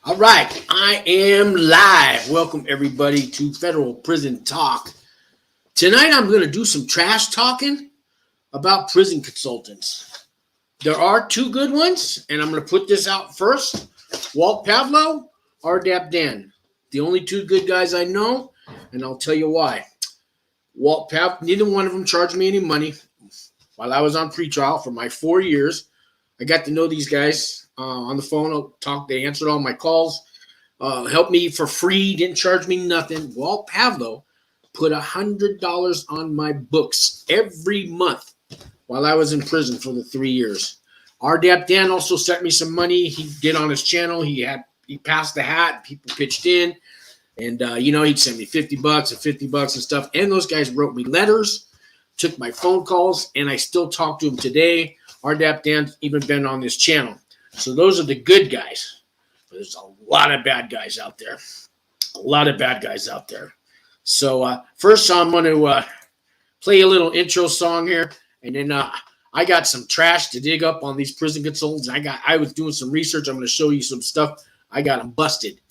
All right, I am live. Welcome everybody to Federal Prison Talk. Tonight I'm going to do some trash talking about prison consultants. There are two good ones, and I'm going to put this out first. Walt Pavlo, RDAP Dan. The only two good guys I know, and I'll tell you why. Walt Pavlo, neither one of them charged me any money while I was on pretrial for my 4 years. I got to know these guys on the phone. They answered all my calls, helped me for free, didn't charge me nothing. Walt Pavlo put $100 on my books every month while I was in prison for the 3 years. RDAP Dan also sent me some money. He did on his channel. He passed the hat. People pitched in, and he'd send me $50 and $50 and stuff. And those guys wrote me letters, took my phone calls, and I still talk to him today. RDAP Dan's even been on this channel. So those are the good guys. There's a lot of bad guys out there. So first I'm going to play a little intro song here. And then I got some trash to dig up on these prison consultants. I was doing some research. I'm going to show you some stuff. I got them busted.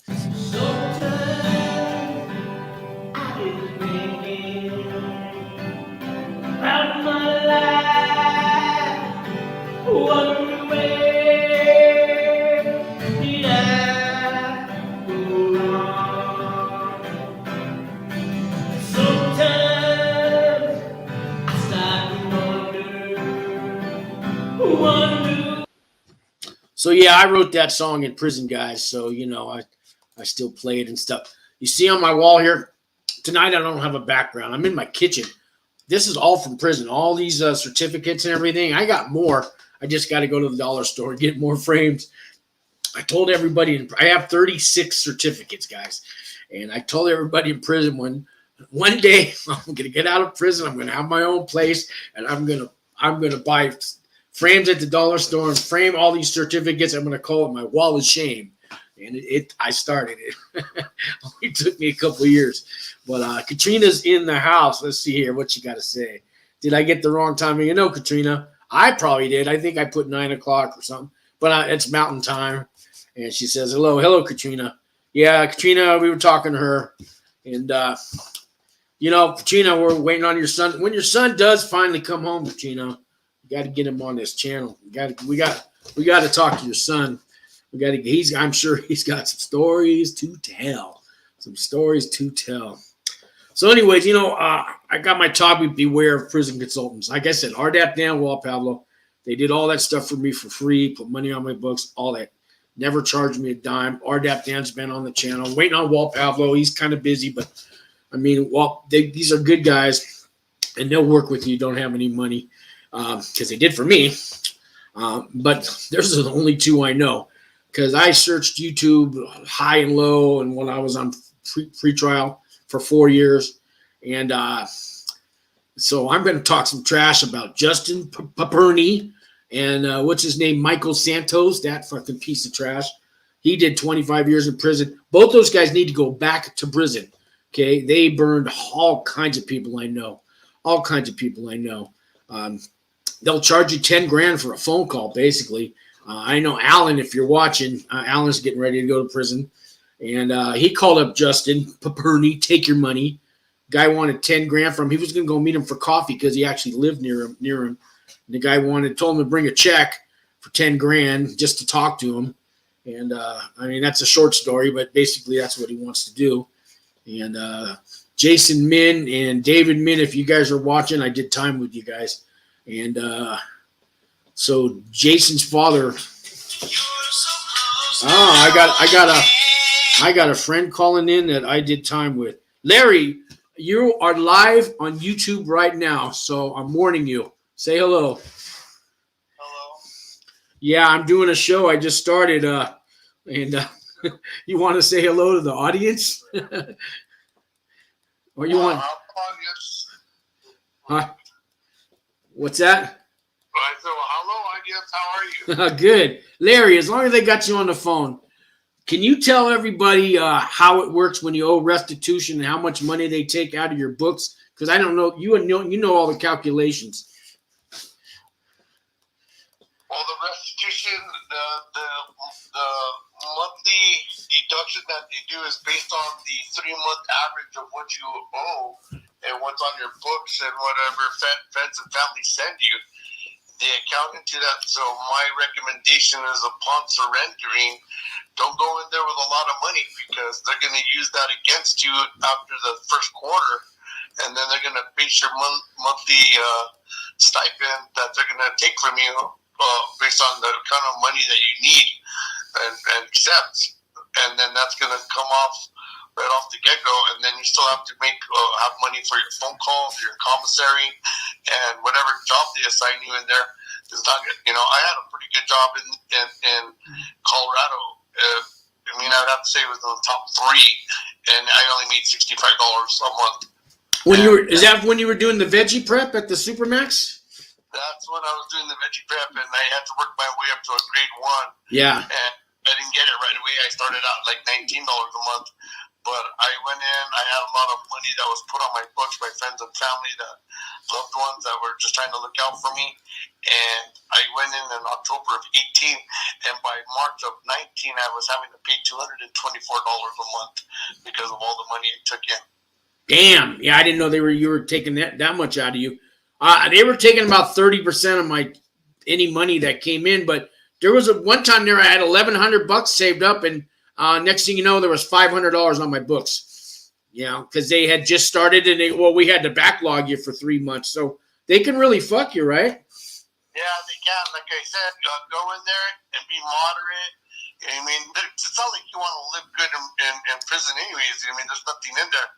So yeah, I wrote that song in prison, guys. So I still play it and stuff. You see on my wall here tonight, I don't have a background. I'm in my kitchen. This is all from prison. All these certificates and everything. I got more. I just got to go to the dollar store and get more frames. I told everybody I have 36 certificates, guys, and I told everybody in prison one day I'm gonna get out of prison. I'm gonna have my own place, and I'm gonna buy frames at the dollar store and frame all these certificates. I'm going to call it my wall of shame. And I started it. It took me a couple of years. But Katrina's in the house. Let's see here what you got to say. Did I get the wrong timing? Katrina, I probably did. I think I put 9 o'clock or something. But it's mountain time. And she says, hello, Katrina. Yeah, Katrina, we were talking to her. And, Katrina, we're waiting on your son. When your son does finally come home, Katrina, got to get him on this channel. We got to talk to your son. I'm sure he's got some stories to tell. So anyways, I got my topic, beware of prison consultants. Like I said, RDAP Dan, Walt Pavlo, they did all that stuff for me for free, put money on my books, all that. Never charged me a dime. RDAP Dan's been on the channel. I'm waiting on Walt Pavlo. He's kind of busy, but I mean, these are good guys, and they'll work with you. Don't have any money. Because they did for me, but those are the only two I know, because I searched YouTube high and low, and when I was on pre-trial for 4 years, and so I'm going to talk some trash about Justin PAPERNY and what's his name, Michael Santos, that fucking piece of trash. He did 25 years in prison. Both those guys need to go back to prison. Okay, they burned all kinds of people I know, They'll charge you 10 grand for a phone call, basically. I know Alan, if you're watching, Alan's getting ready to go to prison. And he called up Justin PAPERNY, take your money. Guy wanted 10 grand from him. He was going to go meet him for coffee because he actually lived near him. The guy told him to bring a check for 10 grand just to talk to him. And that's a short story, but basically that's what he wants to do. And Jason Min and David Min, if you guys are watching, I did time with you guys. And so Jason's father. I got a friend calling in that I did time with. Larry, you are live on YouTube right now, so I'm warning you. Say hello. Hello. Yeah, I'm doing a show. I just started. And you want to say hello to the audience, or you want? Huh? What's that? I said, hello, I guess. How are you? Good. Larry, as long as they got you on the phone, can you tell everybody how it works when you owe restitution and how much money they take out of your books? Because I don't know. You know all the calculations. Well, the restitution, the monthly deduction that they do is based on the 3-month average of what you owe and what's on your books and whatever friends and family send you. They account into that. So my recommendation is upon surrendering, don't go in there with a lot of money because they're going to use that against you after the first quarter. And then they're going to base your monthly stipend that they're going to take from you based on the kind of money that you need and accept. And then that's going to come off right off the get-go, and then you still have to have money for your phone calls, your commissary, and whatever job they assign you in there is not good. You know, I had a pretty good job in Colorado. I'd have to say it was in the top 3, and I only made $65 a month. Is that when you were doing the veggie prep at the Supermax? That's when I was doing the veggie prep, and I had to work my way up to a grade 1. Yeah. And I didn't get it right away. I started out like $19 a month. But I went in, I had a lot of money that was put on my books by friends and family, loved ones that were just trying to look out for me. And I went in October of 18, and by March of 19, I was having to pay $224 a month because of all the money I took in. Damn. Yeah, I didn't know you were taking that much out of you. They were taking about 30% of any money that came in, but there was one time there I had $1,100 saved up, and next thing you know, there was $500 on my books, you know, because they had just started, and we had to backlog you for 3 months. So they can really fuck you, right? Yeah, they can. Like I said, go in there and be moderate. I mean, it's not like you want to live good in prison anyways. I mean, there's nothing in there.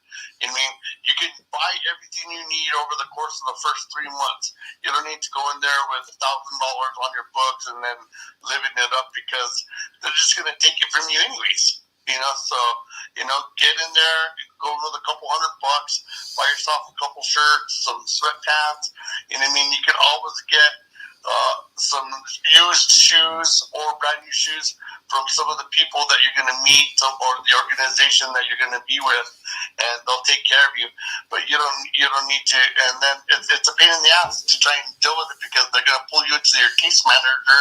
I mean, you can buy everything you need over the course of the first 3 months. You don't need to go in there with $1,000 on your books and then living it up because they're just going to take it from you anyways. You know, so, you know, get in there, go with a couple $100, buy yourself a couple shirts, some sweatpants. You know what I mean? You can always get some used shoes or brand new shoes from some of the people that you're going to meet or the organization that you're going to be with, and they'll take care of you. But you don't need to. And then it's a pain in the ass to try and deal with it because they're going to pull you into your case manager,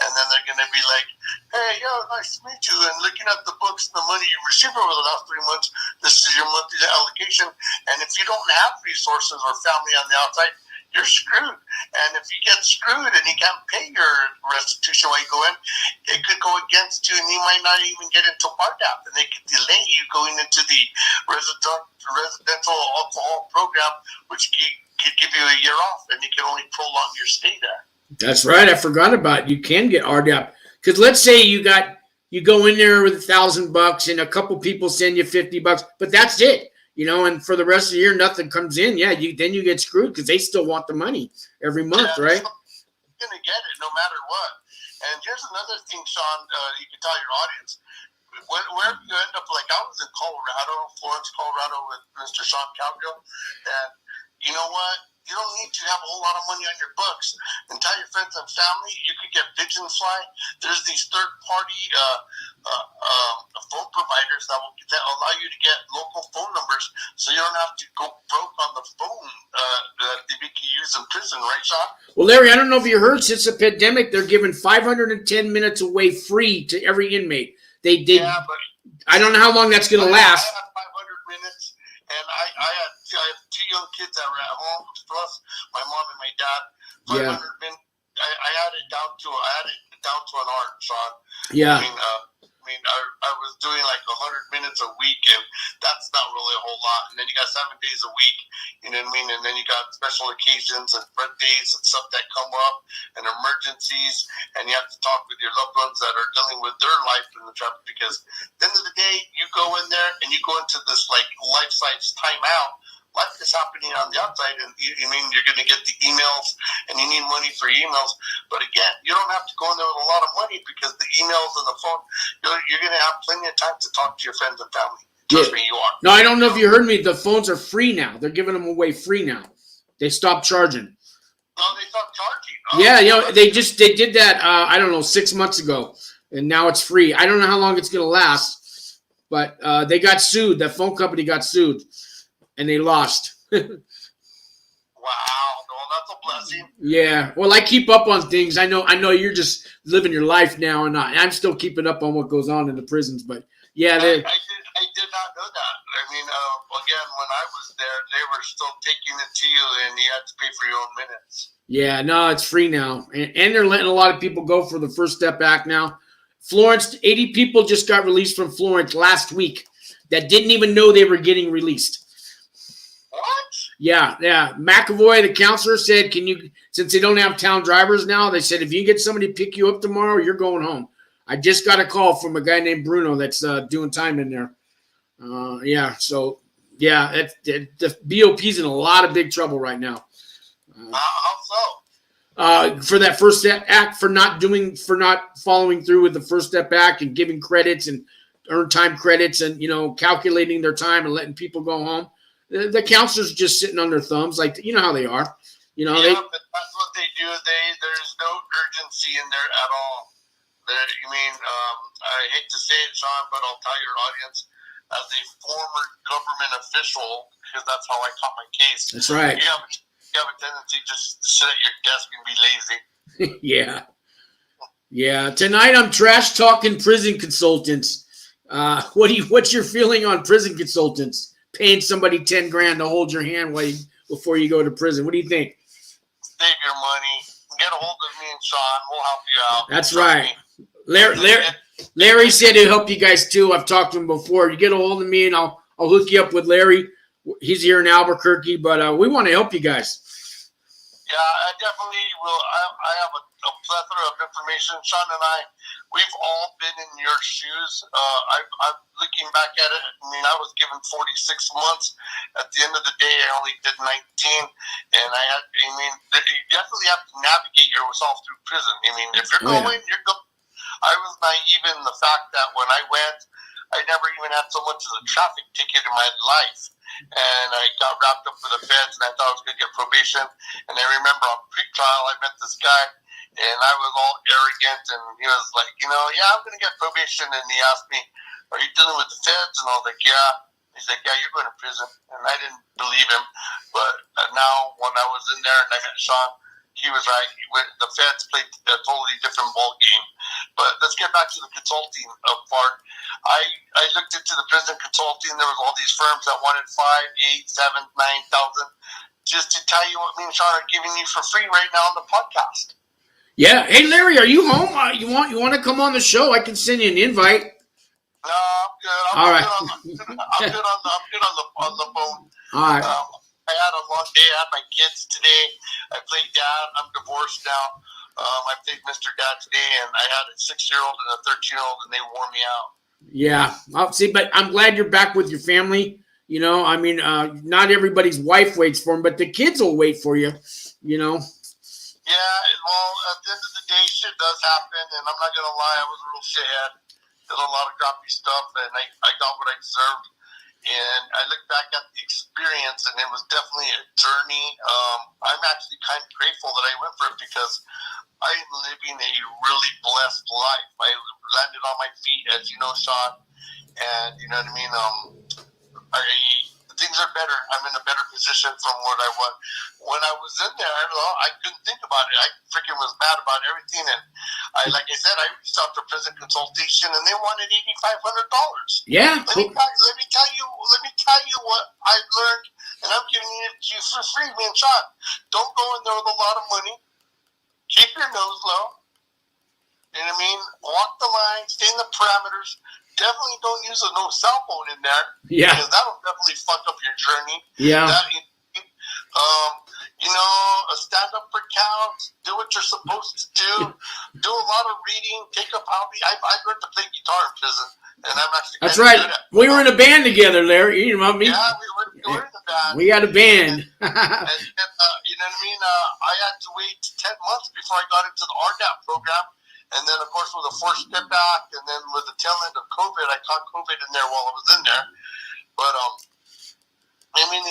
and then they're going to be like, "Hey, yo, nice to meet you. And looking at the books and the money you received over the last 3 months, this is your monthly allocation. And if you don't have resources or family on the outside, you're screwed. And if you get screwed and you can't pay your restitution while you go in, it could go against you, and you might not even get into RDAP, and they could delay you going into the residential alcohol program, which could give you a year off, and you can only prolong your stay there." That's right. I forgot about it. You can get RDAP because let's say you go in there with $1,000 and a couple people send you $50, but that's it. You know, and for the rest of the year, nothing comes in. Yeah, then you get screwed because they still want the money every month, right? You're going to get it no matter what. And here's another thing, Sean, you can tell your audience. Wherever you end up, like I was in Florence, Colorado with Mr. Seancowgill, and you know what? You don't need to have a whole lot of money on your books. And tell your friends and family you could get pigeon fly. There's these third-party phone providers that allow you to get local phone numbers, so you don't have to go broke on the phone that they make you use in prison, right, Sean? Well, Larry, I don't know if you heard, since the pandemic, they're giving 510 minutes away free to every inmate. They did. Yeah, but I don't know how long that's going to last. I had 500 minutes, and I have 2 young kids that were at home, plus my mom and my dad. 500 minutes. I had it down to an art, Sean. Yeah. I was doing like 100 minutes a week, and that's not really a whole lot. And then you got 7 days a week, you know what I mean? And then you got special occasions and birthdays and stuff that come up and emergencies, and you have to talk with your loved ones that are dealing with their life in the traffic, because at the end of the day, you go in there and you go into this like life-size timeout. Life is happening on the outside, and you're going to get the emails, and you need money for emails. But again, you don't have to go in there with a lot of money, because the emails and the phone, you're going to have plenty of time to talk to your friends and family. Trust me, you are. No, I don't know if you heard me. The phones are free now. They're giving them away free now. They stopped charging. Oh, they stopped charging. Yeah, they did that. I don't know, 6 months ago, and now it's free. I don't know how long it's going to last, but they got sued. That phone company got sued. And they lost. Wow. Well, that's a blessing. Yeah. Well, I keep up on things. I know you're just living your life now, and I'm still keeping up on what goes on in the prisons. But Yeah, I did not know that. I mean, again, when I was there, they were still taking it to you, and you had to pay for your own minutes. yeah, no, it's free now, and they're letting a lot of people go for the First Step Act now. Florence, 80 people just got released from Florence last week that didn't even know they were getting released. What? Yeah. McAvoy, the counselor, said, "Can you?" Since they don't have town drivers now, they said if you get somebody to pick you up tomorrow, you're going home. I just got a call from a guy named Bruno that's doing time in there. So the BOP's in a lot of big trouble right now. How so? For that First Step Act, for not following through with the First Step Act and giving credits and earned time credits and calculating their time and letting people go home. The counselors are just sitting on their thumbs, like how they are. But that's what they do. There's no urgency in there at all. I hate to say it, Sean, but I'll tell your audience, as a former government official, because that's how I caught my case. That's right. You have a tendency just to sit at your desk and be lazy. Yeah. Tonight I'm trash talking prison consultants. What's your feeling on prison consultants? Paying somebody $10,000 to hold your hand before you go to prison. What do you think? Save your money. Get a hold of me and Sean. We'll help you out. That's right. Larry said he'll help you guys too. I've talked to him before. You get a hold of me and I'll hook you up with Larry. He's here in Albuquerque, but we want to help you guys. Yeah, I definitely will. I have a plethora of information. Sean and we've all been in your shoes. I'm looking back at it. I was given 46 months. At the end of the day, I only did 19. And you definitely have to navigate yourself through prison. If you're going, you're going. I was naive in the fact that when I went, I never even had so much as a traffic ticket in my life. And I got wrapped up with the feds, and I thought I was going to get probation. And I remember on pre-trial, I met this guy, and I was all arrogant, and he was like, I'm going to get probation. And he asked me, are you dealing with the feds? And I was like, yeah. He's like, yeah, you're going to prison. And I didn't believe him. But now, when I was in there and I met Sean, he was right. The feds played a totally different ball game. But let's get back to the consulting part. I looked into the prison consulting. There was all these firms that wanted 5, 8, 7, 9,000. Just to tell you what me and Sean are giving you for free right now on the podcast. Yeah. Hey, Larry, are you home? You want to come on the show? I can send you an invite. No, I'm good. I'm good on the phone. All right. I had a long day. I had my kids today. I played dad. I'm divorced now. I played Mr. Dad today, and I had a 6-year-old and a 13-year-old, and they wore me out. Yeah, I'll see. But I'm glad you're back with your family. Not everybody's wife waits for them, but the kids will wait for you. Yeah, well, at the end of the day, shit does happen, and I'm not gonna lie, I was a real shithead. Did a lot of crappy stuff, and I got what I deserved. And I look back at the experience, and it was definitely a journey. I'm actually kind of grateful that I went for it because I am living a really blessed life. I landed on my feet, as you know, Sean, and you know what I mean. Things are better. I'm in a better position from what I was. When I was in there, I couldn't think about it. I freaking was mad about everything. And like I said, I reached out to prison consultation, and they wanted $8,500. Yeah. Let me tell you what I learned, and I'm giving it to you for free, man, Sean. Don't go in there with a lot of money. Keep your nose low. You know what I mean? Walk the line. Stay in the parameters. Definitely don't use no cell phone in there. Yeah. Because that'll definitely fuck up your journey. Yeah. Stand up for counts. Do what you're supposed to do. Do a lot of reading. Take up hobby. I learned to play guitar in prison, and I'm actually. That's right. We were in a band together, Larry. You know what I mean? Yeah, we were in a band. We had a band. and you know what I mean? I had to wait 10 months before I got into the RDAP program. And then, of course, with the First Step Act, and then with the tail end of COVID, I caught COVID in there while I was in there. But,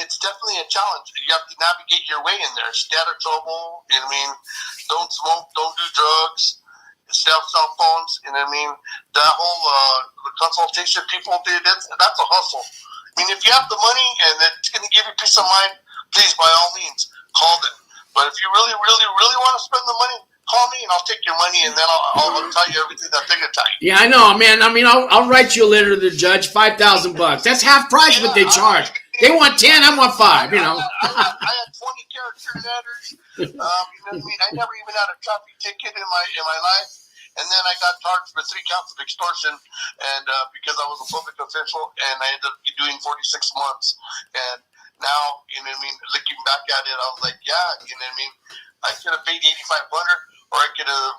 it's definitely a challenge. You have to navigate your way in there. Stay out of trouble. You know what I mean? Don't smoke. Don't do drugs. Stay off cell phones. You know what I mean? That whole the consultation people did, that's a hustle. If you have the money and it's going to give you peace of mind, please, by all means, call them. But if you really, really, really want to spend the money, call me and I'll take your money, and then I'll tell you everything that they're gonna tell you. Yeah, I know, man. I mean, I'll write you a letter to the judge, $5,000. That's half price what they charge. They want 10, I want 5. You know. I had 20 character letters. You know what I mean? I never even had a traffic ticket in my life, and then I got charged with 3 counts of extortion, and because I was a public official, and I ended up doing 46 months. And now, you know what I mean? Looking back at it, I was like, yeah, you know what I mean? I could have paid $8,500. Or I could have,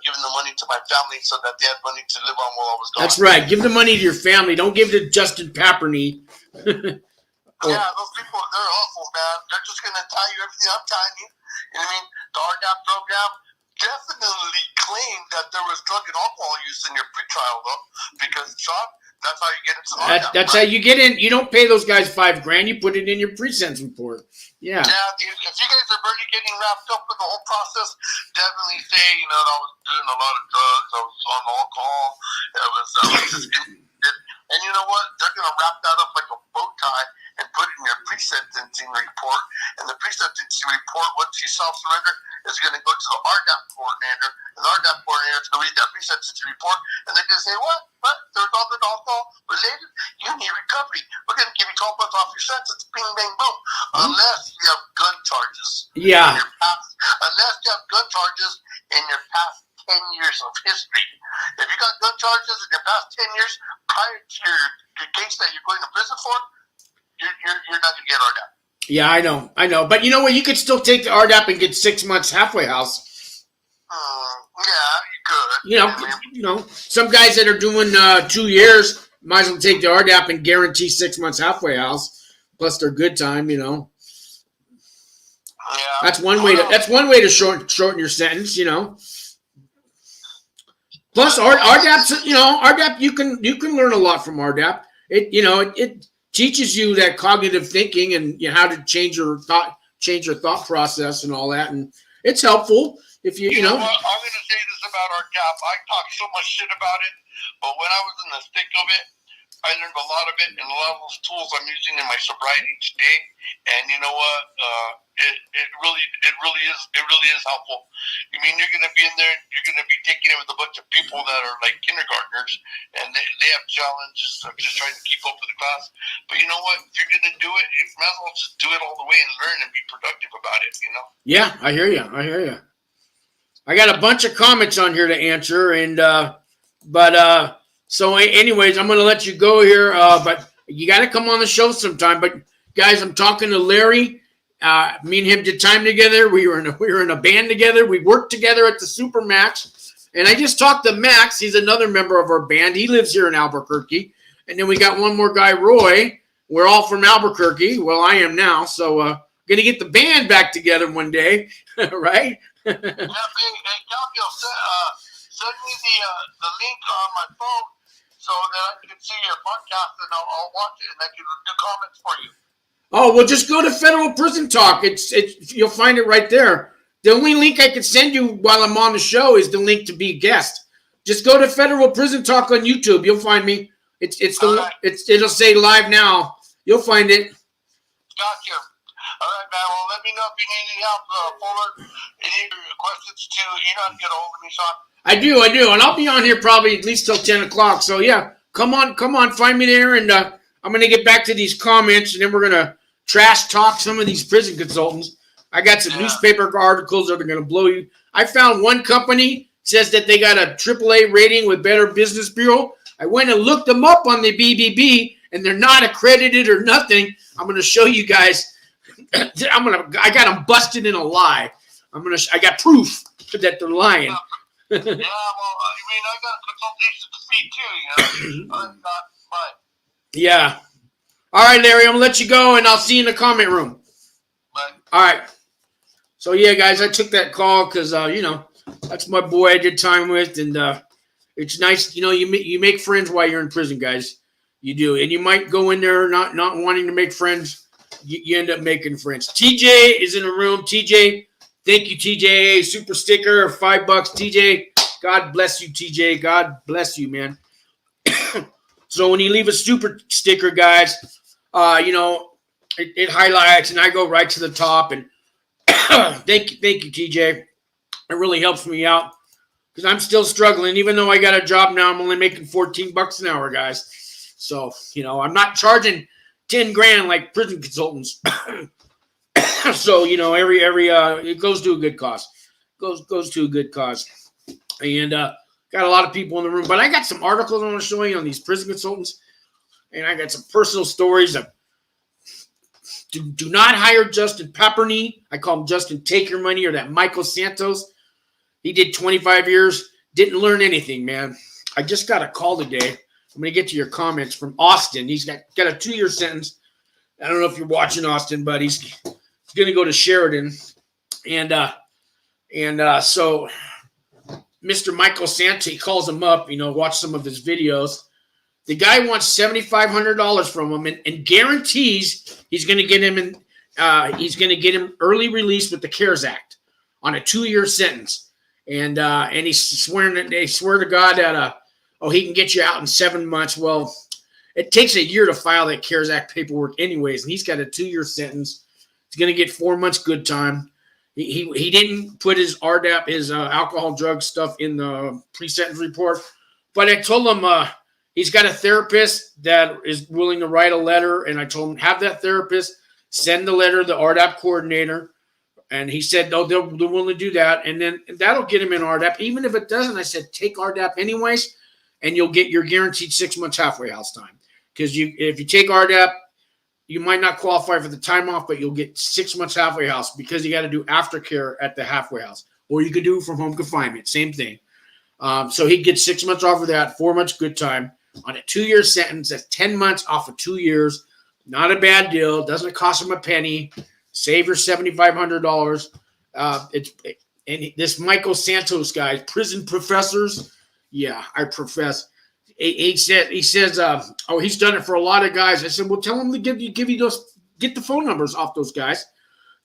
given the money to my family so that they had money to live on while I was gone. That's right. Give the money to your family. Don't give it to Justin PAPERNY. Yeah, those people, they're awful, man. They're just going to tell you everything I'm telling you. You know what I mean? The RDAP program definitely claimed that there was drug and alcohol use in your pretrial, though. Because, Sean, that's how you get into the RDAP. That's how you get in. You don't pay those guys $5,000. You put it in your pre-sentence report. Yeah. Yeah, dude, if you guys are already getting wrapped up in the whole process, definitely say, you know, I was doing a lot of drugs, I was on alcohol, and you know what? They're going to wrap that up like a bow tie and put it in your pre-sentencing report. And the pre-sentencing report, once you self-surrender, is going to go to the RDAP coordinator. And the RDAP coordinator is going to read that pre-sentencing report, and they're going to say, what? There's all the alcohol related? You need recovery. We're going to give you 12 months off your sentence. Bing, bang, boom. Unless you have gun charges. Yeah. Unless you have gun charges in your past 10 years of history. If you got gun charges in your past 10 years prior to your case that you're going to prison for, you're not going to get RDAP. Yeah, I know. But you know what? You could still take the RDAP and get 6 months halfway house. Yeah, you could. You know, some guys that are doing 2 years might as well take the RDAP and guarantee 6 months halfway house plus their good time. You know, yeah, that's one way to shorten your sentence. You know, plus RDAP. You know, RDAP you can learn a lot from RDAP. It teaches you that cognitive thinking and how to change your thought process and all that, and it's helpful. If you know what? I'm going to say this about RDAP. I talk so much shit about it, but when I was in the thick of it, I learned a lot of it, and a lot of those tools I'm using in my sobriety today. And you know what? It really is helpful. I mean, you're going to be in there, you're going to be taking it with a bunch of people that are like kindergartners, and they have challenges of just trying to keep up with the class. But you know what? If you're going to do it, you might as well just do it all the way and learn and be productive about it. You know? Yeah, I hear you. I got a bunch of comments on here to answer, and so anyways, I'm going to let you go here, but you got to come on the show sometime. But guys, I'm talking to Larry. Me and him did time together. We were in a band together. We worked together at the Supermax, and I just talked to Max. He's another member of our band. He lives here in Albuquerque, and then we got one more guy, Roy. We're all from Albuquerque. Well, I am now, so gonna get the band back together one day, right? Yeah, hey, Calgil, send me the link on my phone so that I can see your podcast, and I'll watch it, and I can do comments for you. Oh, well, just go to Federal Prison Talk. You'll find it right there. The only link I can send you while I'm on the show is the link to be a guest. Just go to Federal Prison Talk on YouTube. You'll find me. It'll say live now. You'll find it. Gotcha. All right, man. Well, let me know if you need any help, Fuller. Any questions, too. You know how to get a hold of me, Sean. I do. And I'll be on here probably at least till 10 o'clock. So, yeah, come on. Find me there. And I'm going to get back to these comments, and then we're going to trash talk some of these prison consultants. I got some newspaper articles that are going to blow you. I found one company says that they got a AAA rating with Better Business Bureau. I went and looked them up on the BBB, and they're not accredited or nothing. I'm going to show you guys. I got them busted in a lie. I got proof that they're lying. Yeah, well, I mean, I got a consultation fee too, you know. Not mine. Yeah. All right, Larry, I'm going to let you go, and I'll see you in the comment room. Bye. All right. So, yeah, guys, I took that call because, that's my boy I did time with, and it's nice. You know, you make friends while you're in prison, guys. You do. And you might go in there not wanting to make friends. You end up making friends. TJ is in the room. TJ, thank you, TJ. Super sticker, $5. TJ, God bless you, TJ. God bless you, man. So when you leave a super sticker, guys, it highlights, and I go right to the top. And thank you, TJ. It really helps me out because I'm still struggling. Even though I got a job now, I'm only making $14 an hour, guys. So, you know, I'm not charging 10 grand like prison consultants. So, you know, every it goes to a good cause. Goes to a good cause. And got a lot of people in the room. But I got some articles I want to show you on these prison consultants. And I got some personal stories of do not hire Justin PAPERNY. I call him Justin Take Your Money, or that Michael Santos. He did 25 years. Didn't learn anything, man. I just got a call today. I'm going to get to your comments from Austin. He's got a 2-year sentence. I don't know if you're watching, Austin, but he's going to go to Sheridan. And so Mr. Michael Santos, he calls him up, you know, watch some of his videos. The guy wants $7,500 from him and guarantees he's going to get him early release with the CARES Act on a 2-year sentence. And he's swearing that they swear to God that he can get you out in 7 months. Well, it takes a year to file that CARES Act paperwork anyways, and he's got a 2-year sentence. He's going to get 4 months good time. He didn't put his RDAP, his alcohol drug stuff, in the pre-sentence report, but I told him he's got a therapist that is willing to write a letter, and I told him have that therapist send the letter to the RDAP coordinator, and he said no, they're willing to do that, and then that'll get him in RDAP. Even if it doesn't, I said take RDAP anyways, and you'll get your guaranteed 6 months halfway house time. Because if you take RDAP, you might not qualify for the time off, but you'll get 6 months halfway house because you got to do aftercare at the halfway house. Or you could do it from home confinement, same thing. So he'd get 6 months off of that, 4 months good time on a 2-year sentence. That's 10 months off of 2 years. Not a bad deal. Doesn't cost him a penny. Save your $7,500. And this Michael Santos guy, prison professors. Yeah, I profess. He says, he's done it for a lot of guys. I said, well, tell him to give you those, get the phone numbers off those guys,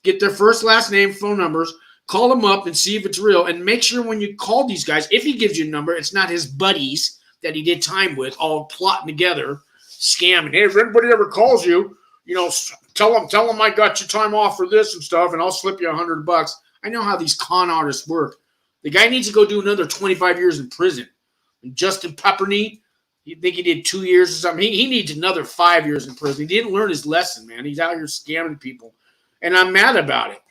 get their first, last name, phone numbers, call them up and see if it's real, and make sure when you call these guys, if he gives you a number, it's not his buddies that he did time with, all plotting together, scamming. Hey, if anybody ever calls you, you know, tell them I got your time off for this and stuff, and I'll slip you $100. I know how these con artists work. The guy needs to go do another 25 years in prison. And Justin PAPERNY, you think he did 2 years or something? He needs another 5 years in prison. He didn't learn his lesson, man. He's out here scamming people. And I'm mad about it.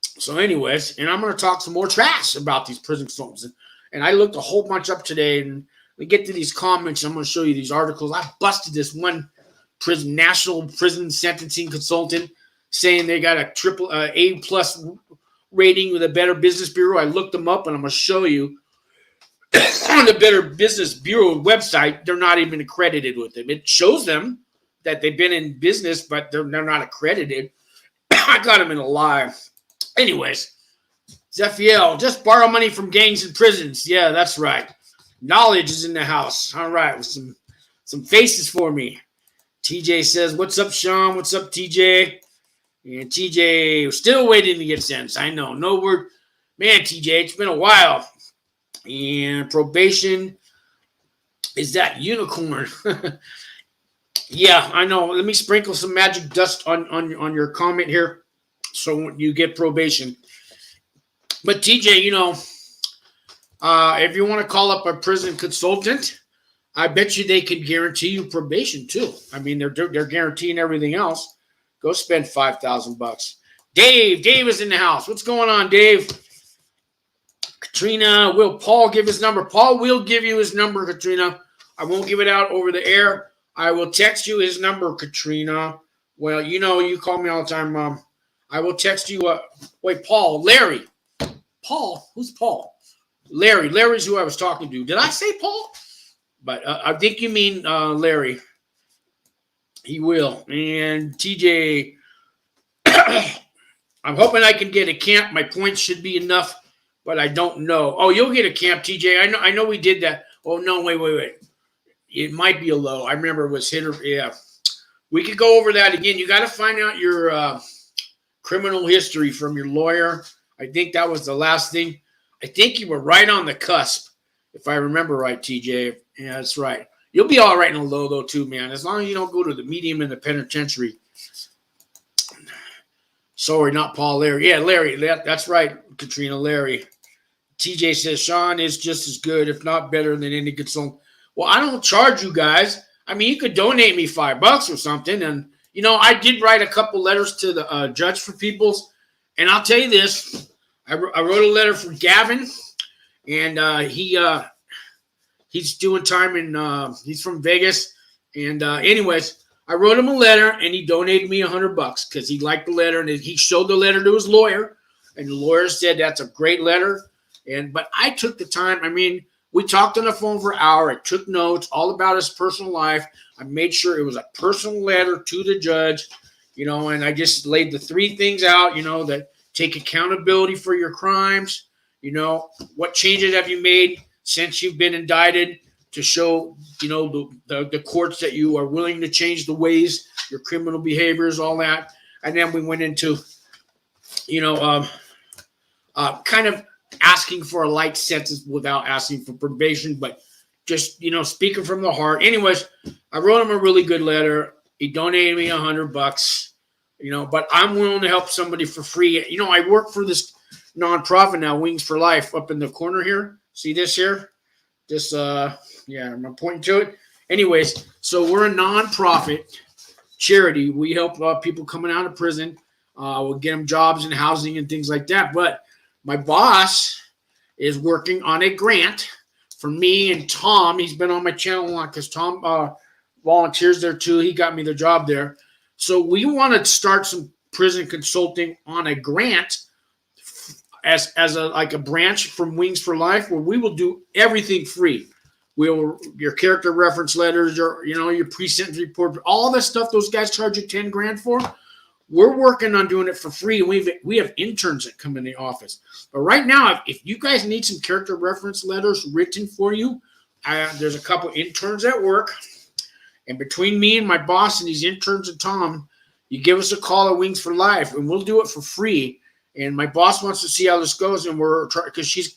So anyways, and I'm going to talk some more trash about these prison consultants. And I looked a whole bunch up today. And we get to these comments. I'm going to show you these articles. I busted this one national prison sentencing consultant saying they got a A+ rating with a Better Business Bureau. I looked them up, and I'm going to show you. On the Better Business Bureau website, they're not even accredited with them. It shows them that they've been in business, but they're not accredited. I got them in a lie. Anyways, Zephiel, just borrow money from gangs and prisons. Yeah, that's right. Knowledge is in the house. All right, with some faces for me. TJ says, what's up, Sean? What's up, TJ? And TJ, still waiting to get sentenced. I know. No word. Man, TJ, it's been a while. And probation is that unicorn. Yeah, I know. Let me sprinkle some magic dust on your comment here so you get probation. But TJ, you know, if you want to call up a prison consultant, I bet you they can guarantee you probation too. I mean, they're guaranteeing everything else. Go spend $5,000. Dave is in the house. What's going on, Dave? Katrina, will Paul give his number? Paul will give you his number, Katrina. I won't give it out over the air. I will text you his number, Katrina. Well, you know, you call me all the time, Mom. I will text you. Wait, Paul, Larry. Paul? Who's Paul? Larry. Larry's who I was talking to. Did I say Paul? But I think you mean Larry. He will. And TJ, I'm hoping I can get a camp. My points should be enough. But I don't know. Oh, you'll get a camp, TJ. I know we did that. Oh, no, wait. It might be a low. I remember it was hit or, yeah. We could go over that again. You got to find out your criminal history from your lawyer. I think that was the last thing. I think you were right on the cusp, if I remember right, TJ. Yeah, that's right. You'll be all right in a low, though, too, man, as long as you don't go to the medium in the penitentiary. Sorry, not Paul, Larry. Yeah, Larry. That's right, Katrina, Larry. TJ says, Sean is just as good, if not better than any consultant. Well, I don't charge you guys. I mean, you could donate me $5 or something. And, you know, I did write a couple letters to the judge for peoples. And I'll tell you this. I wrote a letter for Gavin. And he's doing time in, he's from Vegas. And anyways, I wrote him a letter and he donated me $100 because he liked the letter. And he showed the letter to his lawyer. And the lawyer said, that's a great letter. But I took the time. I mean, we talked on the phone for an hour. I took notes all about his personal life. I made sure it was a personal letter to the judge, you know, and I just laid the 3 things out, you know, that take accountability for your crimes. You know, what changes have you made since you've been indicted to show, you know, the courts that you are willing to change the ways, your criminal behaviors, all that. And then we went into, you know, kind of asking for a light sentence without asking for probation, but just, you know, speaking from the heart. Anyways, I wrote him a really good letter. He donated me $100, you know, but I'm willing to help somebody for free. You know, I work for this nonprofit now, Wings for Life, up in the corner here. See this here? This, yeah, I'm pointing to it. Anyways, so we're a nonprofit charity. We help people coming out of prison. We'll get them jobs and housing and things like that. But my boss is working on a grant for me and Tom. He's been on my channel a lot because Tom volunteers there too. He got me the job there. So we want to start some prison consulting on a grant as a like a branch from Wings for Life, where we will do everything free. We'll your character reference letters, your your pre-sentence report, all the stuff those guys charge you $10 grand for. We're working on doing it for free. We have interns that come in the office. But right now, if you guys need some character reference letters written for you, there's a couple interns at work. And between me and my boss and these interns and Tom, you give us a call at Wings for Life, and we'll do it for free. And my boss wants to see how this goes, and we're trying because she's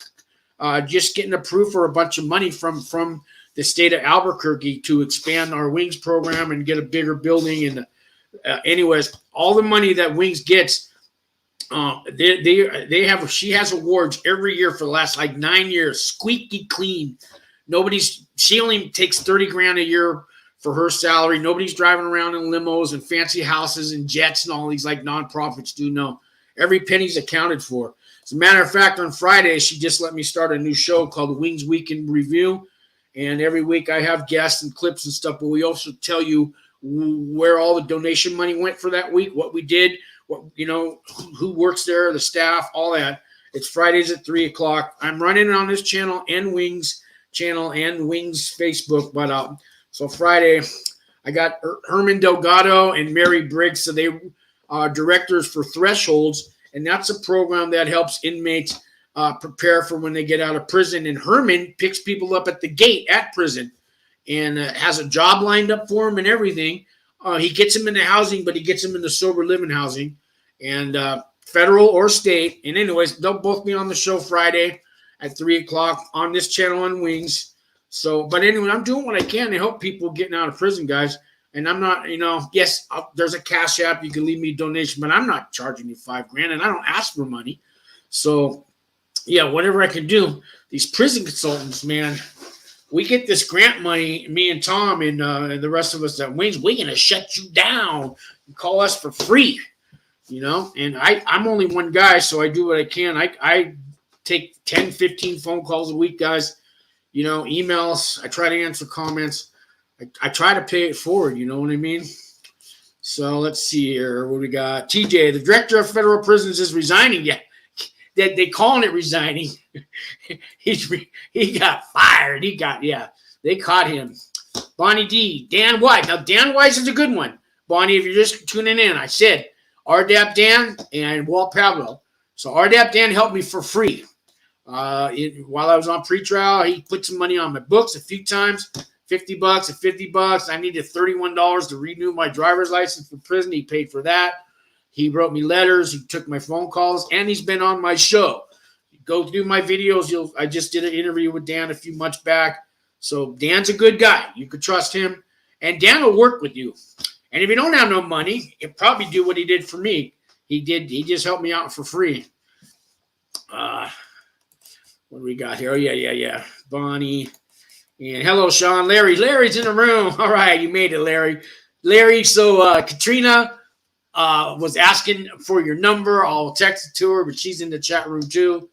just getting approved for a bunch of money from the state of Albuquerque to expand our Wings program and get a bigger building. And anyways, all the money that Wings gets, they have. She has awards every year for the last like 9 years, squeaky clean. She only takes $30 grand a year for her salary. Nobody's driving around in limos and fancy houses and jets and all these like nonprofits do. No, every penny's accounted for. As a matter of fact, on Friday, she just let me start a new show called the Wings Weekend Review. And every week I have guests and clips and stuff, but we also tell you where all the donation money went for that week, what we did, what who works there, the staff, all that. It's Fridays at 3 o'clock. I'm running it on this channel and Wings channel and Wings Facebook. But so Friday, I got Herman Delgado and Mary Briggs. So they are directors for Thresholds. And that's a program that helps inmates prepare for when they get out of prison. And Herman picks people up at the gate at prison and has a job lined up for them and everything. He gets them into housing, but he gets them into sober living housing, and federal or state. And anyways, they'll both be on the show Friday at 3 o'clock on this channel on Wings. So, but anyway, I'm doing what I can to help people getting out of prison, guys. And I'm not, yes, there's a Cash App. You can leave me a donation, but I'm not charging you $5 grand, and I don't ask for money. So, yeah, whatever I can do. These prison consultants, man, we get this grant money, me and Tom and the rest of us at Wings, we're going to shut you down and call us for free, And I'm only one guy, so I do what I can. I take 10, 15 phone calls a week, guys, emails. I try to answer comments. I try to pay it forward, you know what I mean? So let's see here. What we got? TJ, the director of federal prisons is resigning. Yeah, they calling it resigning. He got fired. They caught him. Bonnie D, Dan White. Now, Dan White is a good one. Bonnie, if you're just tuning in, I said RDAP Dan and Walt Pablo. So RDAP Dan helped me for free. While I was on pretrial, he put some money on my books a few times. $50 and $50. I needed $31 to renew my driver's license for prison. He paid for that. He wrote me letters. He took my phone calls, and he's been on my show. Go through my videos. I just did an interview with Dan a few months back. So Dan's a good guy. You could trust him, and Dan will work with you. And if you don't have no money, he'll probably do what he did for me. He just helped me out for free. What do we got here? Oh, yeah. Bonnie. And hello, Sean. Larry's in the room. All right, you made it, Larry. Larry, so Katrina was asking for your number. I'll text it to her, but she's in the chat room too.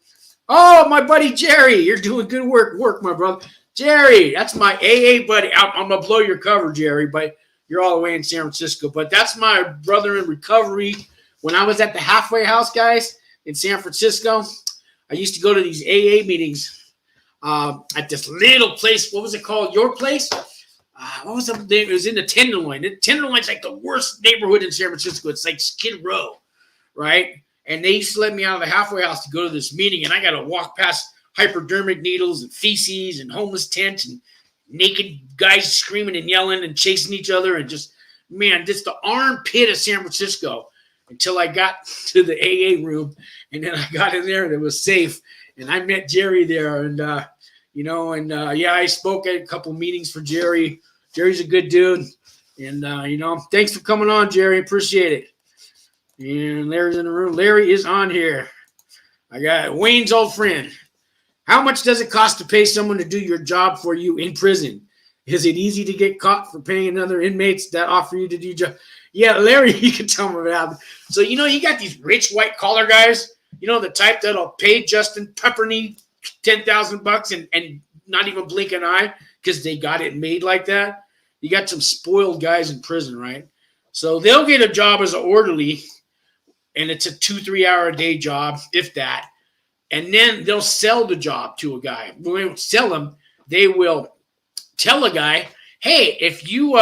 Oh, my buddy Jerry. You're doing good work, my brother. Jerry, that's my AA buddy. I'm going to blow your cover, Jerry, but you're all the way in San Francisco. But that's my brother in recovery. When I was at the halfway house, guys, in San Francisco, I used to go to these AA meetings at this little place. What was it called? Your place? What was the name? It was in the Tenderloin. The Tenderloin's like the worst neighborhood in San Francisco. It's like Skid Row, right? And they used to let me out of the halfway house to go to this meeting, and I got to walk past hypodermic needles and feces and homeless tents and naked guys screaming and yelling and chasing each other and just, man, just the armpit of San Francisco until I got to the AA room, and then I got in there and it was safe, and I met Jerry there, and I spoke at a couple meetings for Jerry. Jerry's a good dude, and thanks for coming on, Jerry. Appreciate it. And Larry's in the room. Larry is on here. I got Wayne's old friend. How much does it cost to pay someone to do your job for you in prison? Is it easy to get caught for paying another inmates that offer you to do your job? Yeah, Larry, you can tell me what happened. So, you got these rich white collar guys, the type that'll pay Justin PAPERNY $10,000 and not even blink an eye because they got it made like that. You got some spoiled guys in prison, right? So they'll get a job as an orderly, and it's a 2-3 hour a day job, if that. And then they'll sell the job to a guy. When they sell them, they will tell a guy, hey, if you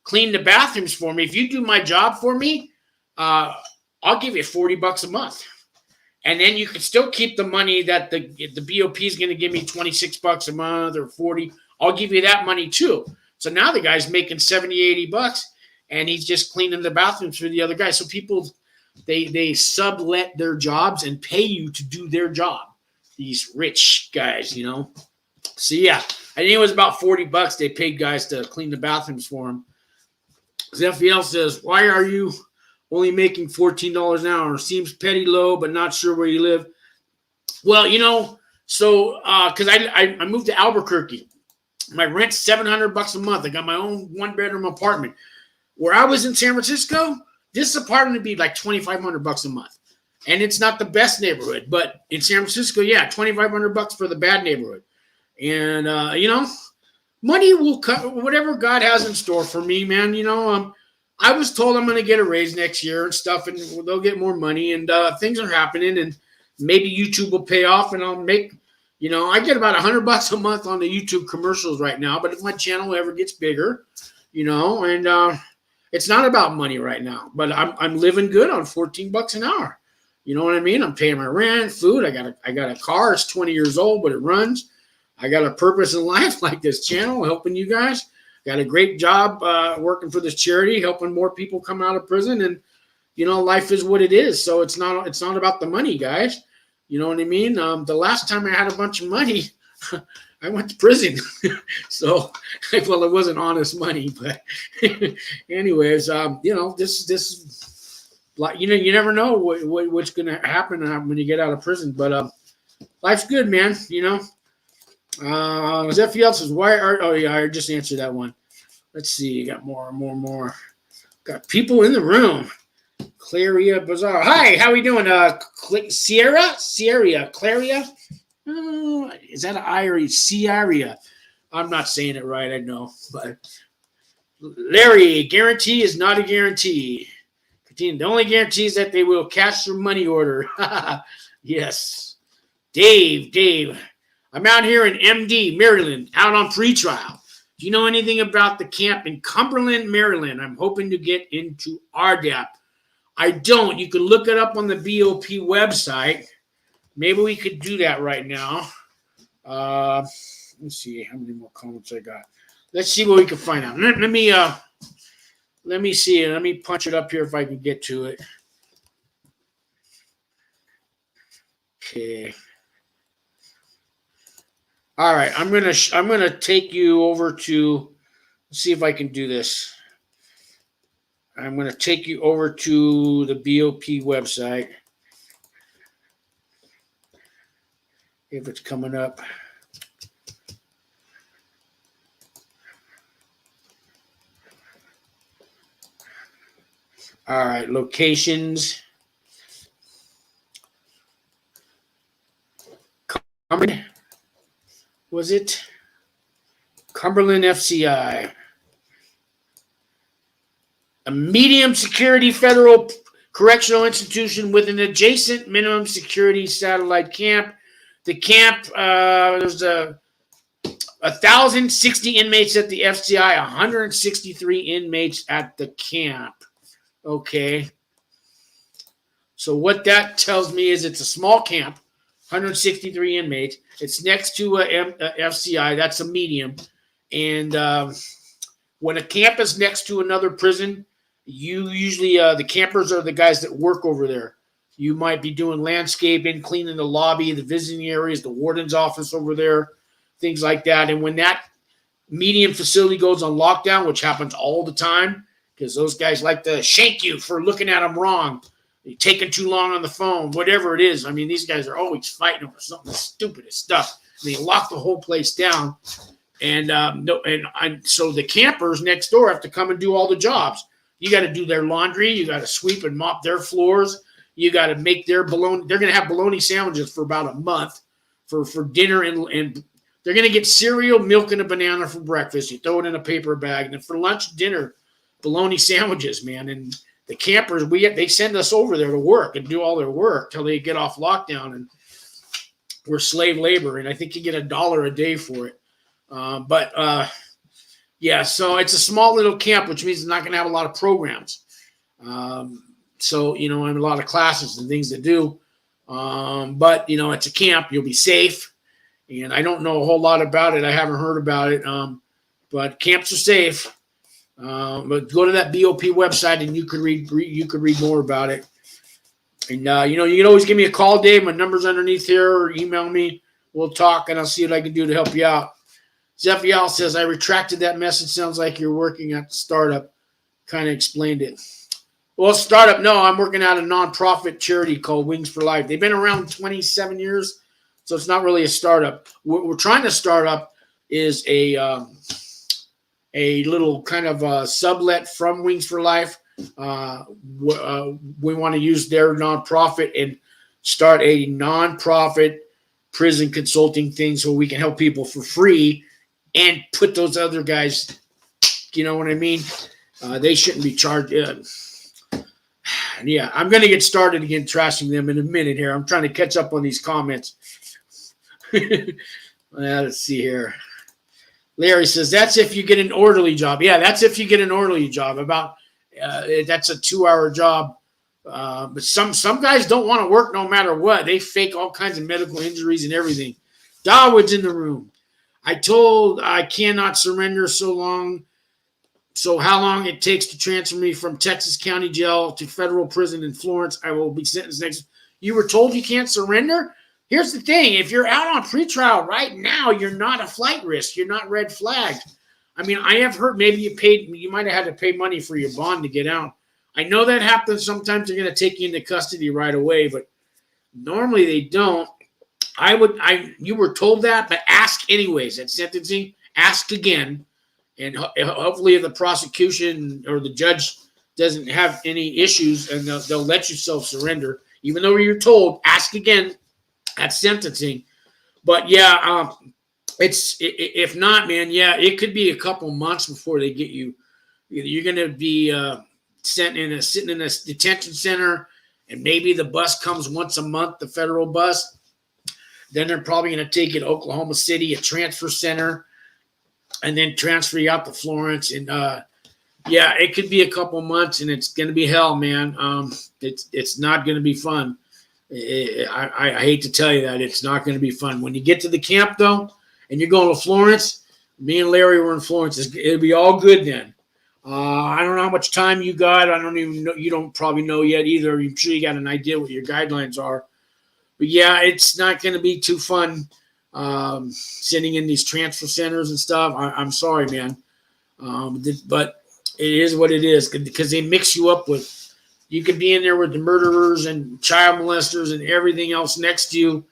clean the bathrooms for me, if you do my job for me, I'll give you $40 a month. And then you can still keep the money that the BOP is going to give me $26 a month or $40. I'll give you that money too. So now the guy's making $70, $80, and he's just cleaning the bathrooms for the other guy. So people, they sublet their jobs and pay you to do their job. These rich guys, So yeah, I think it was about $40 they paid guys to clean the bathrooms for them. Zephiel says, why are you only making $14 an hour? Seems petty low, but not sure where you live. Well, so because I moved to Albuquerque. My rent's $700 a month. I got my own 1-bedroom apartment. Where I was in San Francisco, this apartment would be like $2,500 a month. And it's not the best neighborhood, but in San Francisco, yeah, $2,500 for the bad neighborhood. And, money will cut whatever God has in store for me, man. I was told I'm going to get a raise next year and stuff, and they'll get more money, and things are happening, and maybe YouTube will pay off, and I'll make, I get about $100 a month on the YouTube commercials right now, but if my channel ever gets bigger, and it's not about money right now, but I'm living good on $14 an hour. You know what I mean? I'm paying my rent, food. I got a car. It's 20 years old, but it runs. I got a purpose in life like this channel, helping you guys. Got a great job working for this charity, helping more people come out of prison. And, life is what it is. So it's not about the money, guys. You know what I mean? The last time I had a bunch of money, I went to prison. So, well, it wasn't honest money. But anyways, this like, you never know what's going to happen when you get out of prison. But life's good, man, Zephiel says, I just answered that one. Let's see. Got more. Got people in the room. Claria Bazaar. Hi, how we doing? Sierra, Claria. Is that an I or Sierra? I'm not saying it right, I know. But Larry, guarantee is not a guarantee. The only guarantee is that they will cash your money order. Yes. Dave. I'm out here in MD, Maryland, out on pretrial. Do you know anything about the camp in Cumberland, Maryland? I'm hoping to get into RDAP. I don't. You can look it up on the BOP website. Maybe we could do that right now. Let's see how many more comments I got. Let's see what we can find out. Let me see it. Let me punch it up here if I can get to it. Okay. All right, I'm gonna take you over to, let's see if I can do this. I'm gonna take you over to the BOP website. if it's coming up. All right, locations. Was it Cumberland FCI? A medium security federal correctional institution with an adjacent minimum security satellite camp. The camp, there's 1,060 inmates at the FCI, 163 inmates at the camp. Okay. So what that tells me is it's a small camp, 163 inmates. It's next to a FCI. That's a medium. And when a camp is next to another prison, you usually, the campers are the guys that work over there. You might be doing landscaping, cleaning the lobby, the visiting areas, the warden's office over there, things like that. And when that medium facility goes on lockdown, which happens all the time, because those guys like to shank you for looking at them wrong, you're taking too long on the phone, whatever it is. I mean, these guys are always fighting over something stupid as stuff. They lock the whole place down. And so the campers next door have to come and do all the jobs. You got to do their laundry. You got to sweep and mop their floors. You got to make their bologna. They're going to have bologna sandwiches for about a month for dinner. And they're going to get cereal, milk, and a banana for breakfast. You throw it in a paper bag. And then for lunch, dinner, bologna sandwiches, man. And the campers, they send us over there to work and do all their work till they get off lockdown. And we're slave labor. And I think you get $1 a day for it. Yeah, so it's a small little camp, which means it's not going to have a lot of programs. So, and a lot of classes and things to do. But, it's a camp. You'll be safe. And I don't know a whole lot about it. I haven't heard about it. But camps are safe. But go to that BOP website and you could read more about it. And, you can always give me a call, Dave. My number's underneath here, or email me. We'll talk, and I'll see what I can do to help you out. Zephiel says, I retracted that message. Sounds like you're working at the startup. Kind of explained it. Well, startup, no, I'm working at a nonprofit charity called Wings for Life. They've been around 27 years, so it's not really a startup. What we're trying to start up is a little kind of sublet from Wings for Life. We want to use their nonprofit and start a nonprofit prison consulting thing so we can help people for free and put those other guys, you know what I mean? They shouldn't be charged. Yeah, I'm going to get started again trashing them in a minute here. I'm trying to catch up on these comments. Let's see here. Larry says, that's if you get an orderly job. Yeah, that's if you get an orderly job. That's a 2-hour job. But some guys don't want to work no matter what. They fake all kinds of medical injuries and everything. Dawood's in the room. I cannot surrender so how long it takes to transfer me from Texas County Jail to federal prison in Florence. I will be sentenced next. You were told you can't surrender? Here's the thing. If you're out on pretrial right now, you're not a flight risk. You're not red flagged. I mean, I have heard maybe you might have had to pay money for your bond to get out. I know that happens. Sometimes they're going to take you into custody right away, but normally they don't. You were told that, but ask anyways at sentencing. Ask again, and hopefully the prosecution or the judge doesn't have any issues, and they'll let you self-surrender. Even though you're told, ask again at sentencing. But yeah, if not, man, yeah, it could be a couple months before they get you. You're going to be sitting in a detention center, and maybe the bus comes once a month, the federal bus. Then they're probably going to take you to Oklahoma City, a transfer center, and then transfer you out to Florence. And yeah, it could be a couple months, and it's going to be hell, man. It's not going to be fun. I hate to tell you that it's not going to be fun. When you get to the camp, though, and you're going to Florence, me and Larry were in Florence. It'll be all good then. I don't know how much time you got. I don't even know. You don't probably know yet either. I'm sure you got an idea what your guidelines are. But yeah, it's not going to be too fun sitting in these transfer centers and stuff. I'm sorry, man. But it is what it is because they mix you up with, you could be in there with the murderers and child molesters and everything else next to you.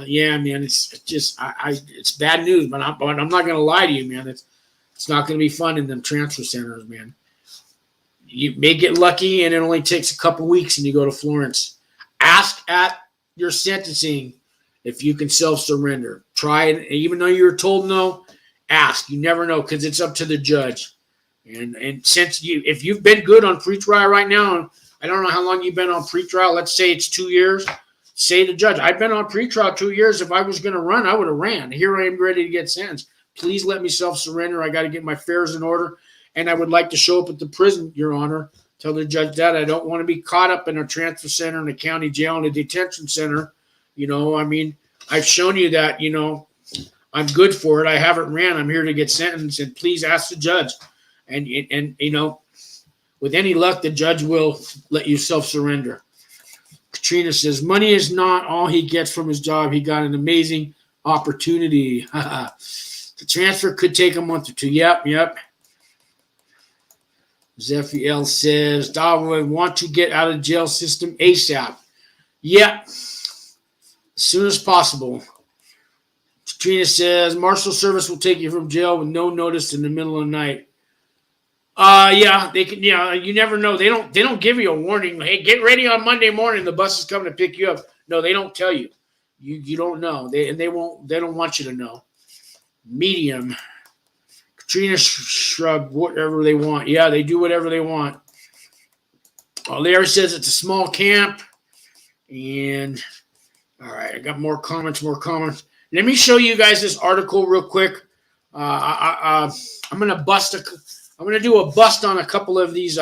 Yeah, man, it's just it's bad news, but I'm not gonna lie to you, man. It's not gonna be fun in them transfer centers, man. You may get lucky, and it only takes a couple weeks, and you go to Florence. Ask at your sentencing if you can self-surrender. Try it, even though you're told no. Ask. You never know, because it's up to the judge. And since if you've been good on pretrial right now, I don't know how long you've been on pretrial. Let's say it's 2 years. Say to the judge, I've been on pretrial 2 years. If I was going to run, I would have ran. Here I am ready to get sentenced. Please let me self-surrender. I got to get my affairs in order. And I would like to show up at the prison, Your Honor. Tell the judge that I don't want to be caught up in a transfer center, in a county jail, in a detention center. You know, I mean, I've shown you that, you know, I'm good for it. I haven't ran. I'm here to get sentenced. And please ask the judge. And you know, with any luck, the judge will let you self-surrender. Katrina says, money is not all he gets from his job. He got an amazing opportunity. The transfer could take a month or two. Yep. Zephiel says, Dawood want to get out of jail system ASAP. Yep. As soon as possible. Katrina says, Marshal Service will take you from jail with no notice in the middle of the night. Yeah, they can. Yeah, you never know. They don't give you a warning. Hey, get ready on Monday morning. The bus is coming to pick you up. No, they don't tell you. You don't know. They don't want you to know. Medium. Katrina shrub whatever they want. Yeah, they do whatever they want. Larry says it's a small camp. And all right, I got more comments. Let me show you guys this article real quick. I'm gonna do a bust on a couple of these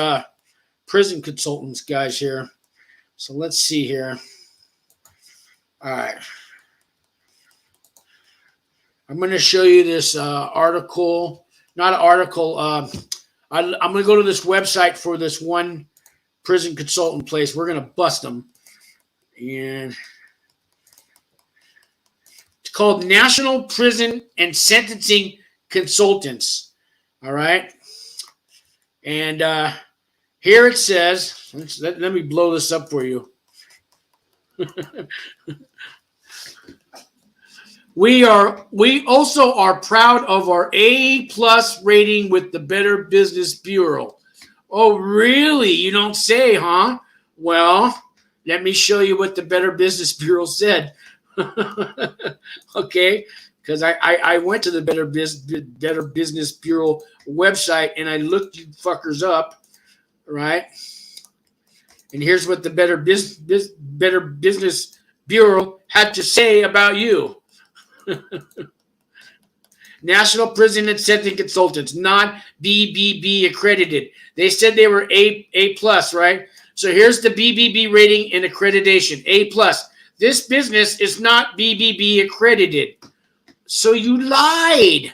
prison consultants guys here. So let's see here. All right. I'm going to show you this article. Not an article. I'm going to go to this website for this one prison consultant place. We're going to bust them. And it's called National Prison and Sentencing Consultants. All right. And here it says, let me blow this up for you. We also are proud of our A+ rating with the Better Business Bureau. Oh, really? You don't say, huh? Well, let me show you what the Better Business Bureau said. Okay, because I went to the Better Business Bureau website and I looked you fuckers up, right? And here's what the Better Business Bureau had to say about you. National Prison and Sentencing Consultants, not BBB accredited. They said they were A+, right? So here's the BBB rating and accreditation, A+. This business is not BBB accredited. So you lied.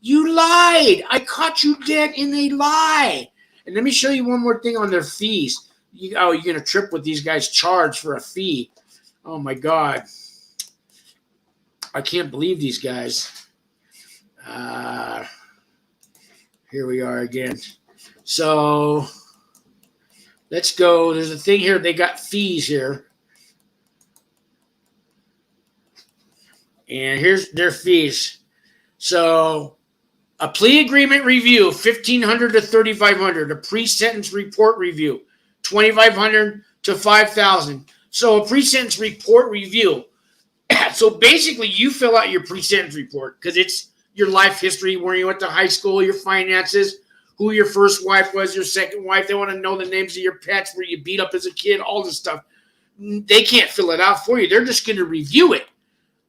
I caught you dead in a lie. And let me show you one more thing on their fees. You're going to trip what these guys charge for a fee. Oh, my God. I can't believe these guys. Here we are again. So let's go. There's a thing here. They got fees here. And here's their fees. So a plea agreement review, $1,500 to $3,500. A pre-sentence report review, $2,500 to $5,000. So a pre-sentence report review. So basically, you fill out your pre-sentence report because it's your life history, where you went to high school, your finances, who your first wife was, your second wife. They want to know the names of your pets, where you beat up as a kid, all this stuff. They can't fill it out for you. They're just going to review it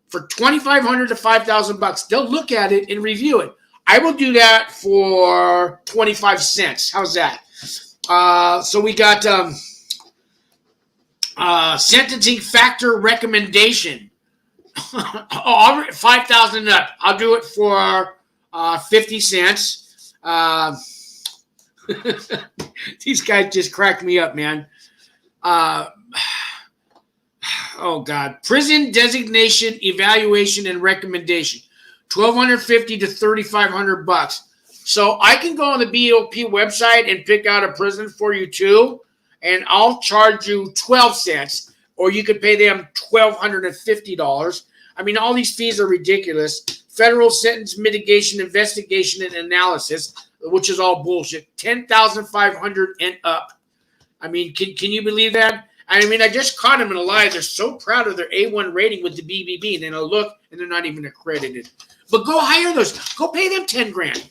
for $2,500 to $5,000. They'll look at it and review it. I will do that for 25 cents. How's that? So we got sentencing factor recommendation. 5,000 up. I'll do it for 50 cents. These guys just cracked me up, man. Oh God. Prison designation, evaluation, and recommendation. $1,250 to $3,500. So I can go on the BOP website and pick out a prison for you too, and I'll charge you 12 cents. or you could pay them $1,250. I mean, all these fees are ridiculous. Federal sentence mitigation, investigation, and analysis, which is all bullshit. $10,500 and up. I mean, can you believe that? I mean, I just caught them in a lie. They're so proud of their A1 rating with the BBB, and then I look, and they're not even accredited. But go hire those. Go pay them $10,000,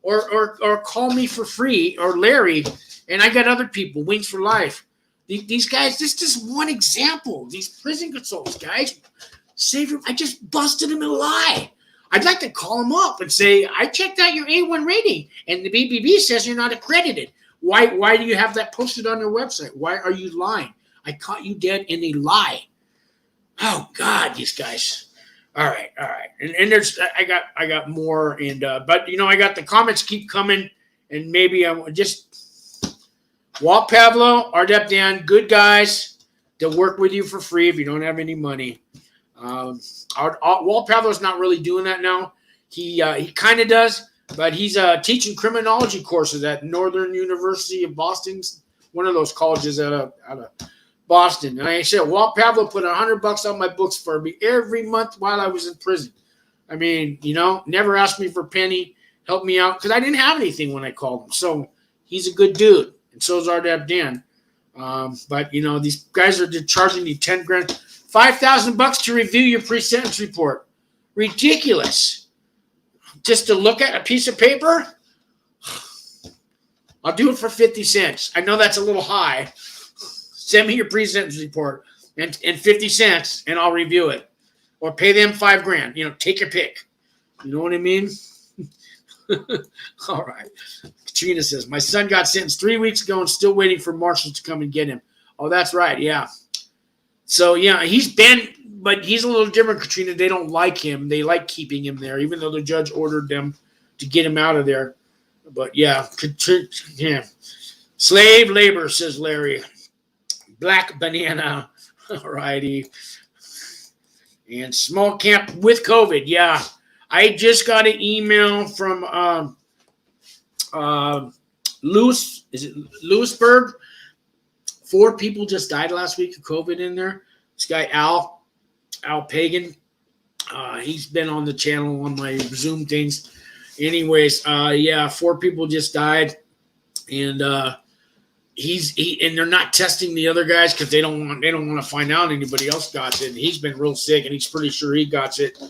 or call me for free, or Larry, and I got other people. Wings for Life. These guys. This is just one example. These prison consultants, guys. I just busted them in a lie. I'd like to call them up and say, I checked out your A1 rating, and the BBB says you're not accredited. Why do you have that posted on your website? Why are you lying? I caught you dead in a lie. Oh God, these guys. All right. And there's I got more, and but I got the comments keep coming, and maybe I'm just Walt Pavlo, RDAP Dan, good guys. They'll work with you for free if you don't have any money. Walt Pavlo's not really doing that now. He kind of does, but he's teaching criminology courses at Northern University of Boston, one of those colleges out of Boston. And I said, Walt Pavlo put $100 on my books for me every month while I was in prison. I mean, never asked me for a penny, helped me out, because I didn't have anything when I called him. So he's a good dude, and so is RDAP Dan. But these guys are charging you $10,000, $5,000 to review your pre-sentence report. Ridiculous. Just to look at a piece of paper? I'll do it for 50 cents. I know that's a little high. Send me your pre-sentence report and 50 cents, and I'll review it. Or pay them $5,000. Take your pick. You know what I mean? All right. Katrina says, my son got sentenced 3 weeks ago and still waiting for marshals to come and get him. Oh, that's right. Yeah. So, yeah, he's been, but he's a little different, Katrina. They don't like him. They like keeping him there, even though the judge ordered them to get him out of there. But, yeah. Slave labor, says Larry. Black banana. All righty. And small camp with COVID. Yeah. I just got an email from Lewisburg. 4 people just died last week of COVID in there. This guy, Al Pagan, he's been on the channel on my Zoom things. Anyways, 4 people just died. And and they're not testing the other guys because they don't want to find out anybody else got it. And he's been real sick, and he's pretty sure he got it.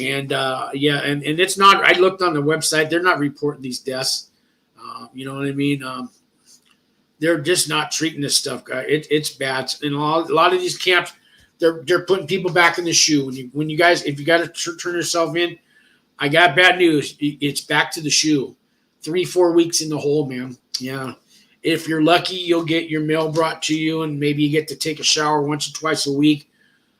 And and it's not. I looked on the website; they're not reporting these deaths. You know what I mean? They're just not treating this stuff, guys. It's bad. And a lot of these camps, they're putting people back in the shoe. When you guys, if you got to turn yourself in, I got bad news. It's back to the shoe. 3-4 weeks in the hole, man. Yeah. If you're lucky, you'll get your mail brought to you, and maybe you get to take a shower once or twice a week.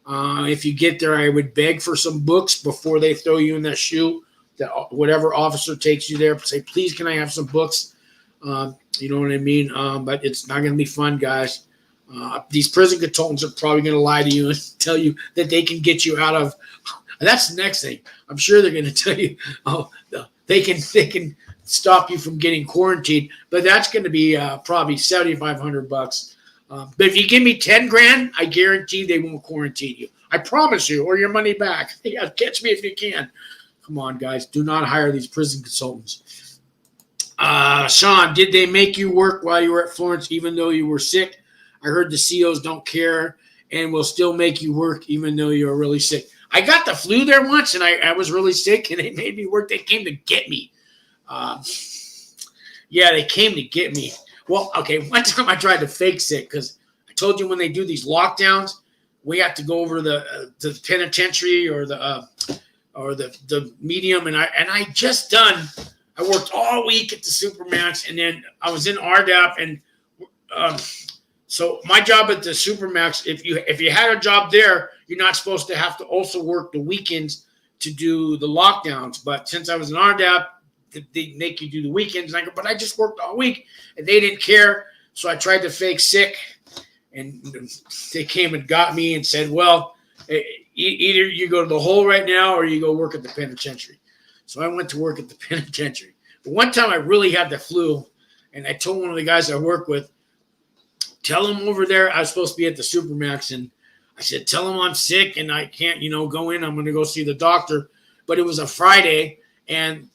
If you get there, I would beg for some books before they throw you in that shoe. That whatever officer takes you there, say, please, can I have some books? You know what I mean? But it's not going to be fun, guys. These prison consultants are probably going to lie to you and tell you that they can get you out of. That's the next thing. I'm sure they're going to tell you, they can stop you from getting quarantined, but that's going to be probably $7,500. But if you give me $10,000, I guarantee they won't quarantine you. I promise you, or your money back. Yeah, catch me if you can. Come on, guys. Do not hire these prison consultants. Sean, did they make you work while you were at Florence even though you were sick? I heard the COs don't care and will still make you work even though you're really sick. I got the flu there once, and I was really sick, and they made me work. They came to get me. They came to get me. Well, okay, one time I tried to fake sick because I told you when they do these lockdowns, we have to go over to the penitentiary or the medium, and I just done. I worked all week at the Supermax, and then I was in RDAP, and so my job at the Supermax, if you had a job there, you're not supposed to have to also work the weekends to do the lockdowns. But since I was in RDAP, they make you do the weekends. And I go, but I just worked all week, and they didn't care. So I tried to fake sick, and they came and got me and said, well, either you go to the hole right now or you go work at the penitentiary. So I went to work at the penitentiary. But one time I really had the flu, and I told one of the guys I work with, tell him over there I was supposed to be at the Supermax, and I said, tell them I'm sick and I can't, go in. I'm going to go see the doctor. But it was a Friday, and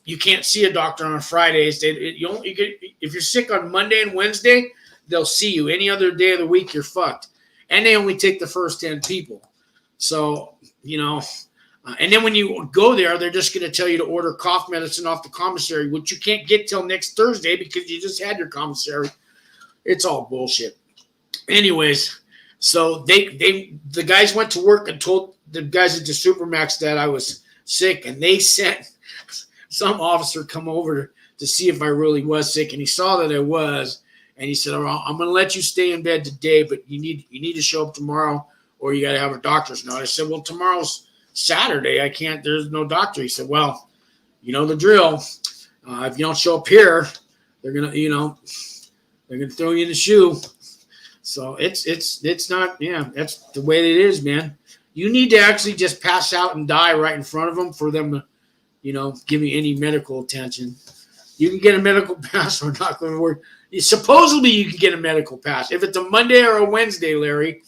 you can't see a doctor on Fridays. If you're sick on Monday and Wednesday, they'll see you. Any other day of the week, you're fucked. And they only take the first 10 people. So, and then when you go there, they're just going to tell you to order cough medicine off the commissary, which you can't get till next Thursday because you just had your commissary. It's all bullshit. Anyways, so the guys went to work and told the guys at the Supermax that I was sick, and they sent some officer come over to see if I really was sick, and he saw that I was, and he said, I'm going to let you stay in bed today, but you need to show up tomorrow or you got to have a doctor's note. I said, well, tomorrow's Saturday. I can't, there's no doctor. He said, well, you know the drill. If you don't show up here, they're going to throw you in the shoe. So it's not, that's the way it is, man. You need to actually just pass out and die right in front of them for them to, give you any medical attention. You can get a medical pass. We're not going to work. Supposedly you can get a medical pass. If it's a Monday or a Wednesday, Larry,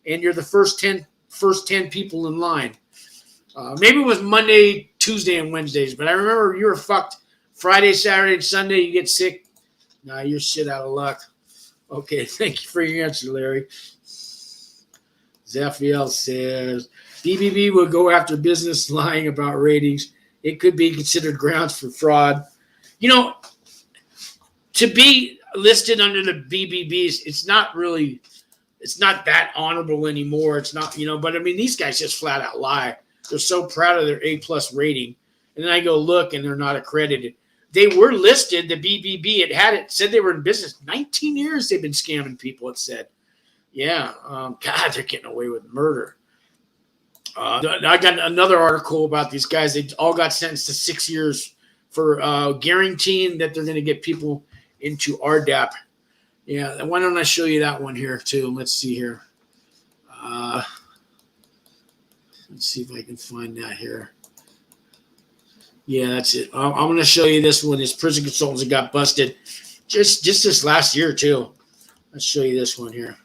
and you're the first 10 people in line. Maybe it was Monday, Tuesday, and Wednesdays, but I remember you were fucked Friday, Saturday, and Sunday. You get sick. Nah, you're shit out of luck. Okay, thank you for your answer, Larry. Zaphiel says, BBB will go after business lying about ratings. It could be considered grounds for fraud. To be listed under the BBBs, it's not that honorable anymore. It's not, but I mean, these guys just flat out lie. They're so proud of their A+ rating. And then I go look and they're not accredited. They were listed, the BBB, it said they were in business 19 years. They've been scamming people, it said. Yeah. God, they're getting away with murder. I got another article about these guys. They all got sentenced to 6 years for guaranteeing that they're going to get people into RDAP. Yeah, why don't I show you that one here too? Let's see here. Let's see if I can find that here. Yeah, that's it. I'm going to show you this one. This prison consultants that got busted just this last year too. Let's show you this one here.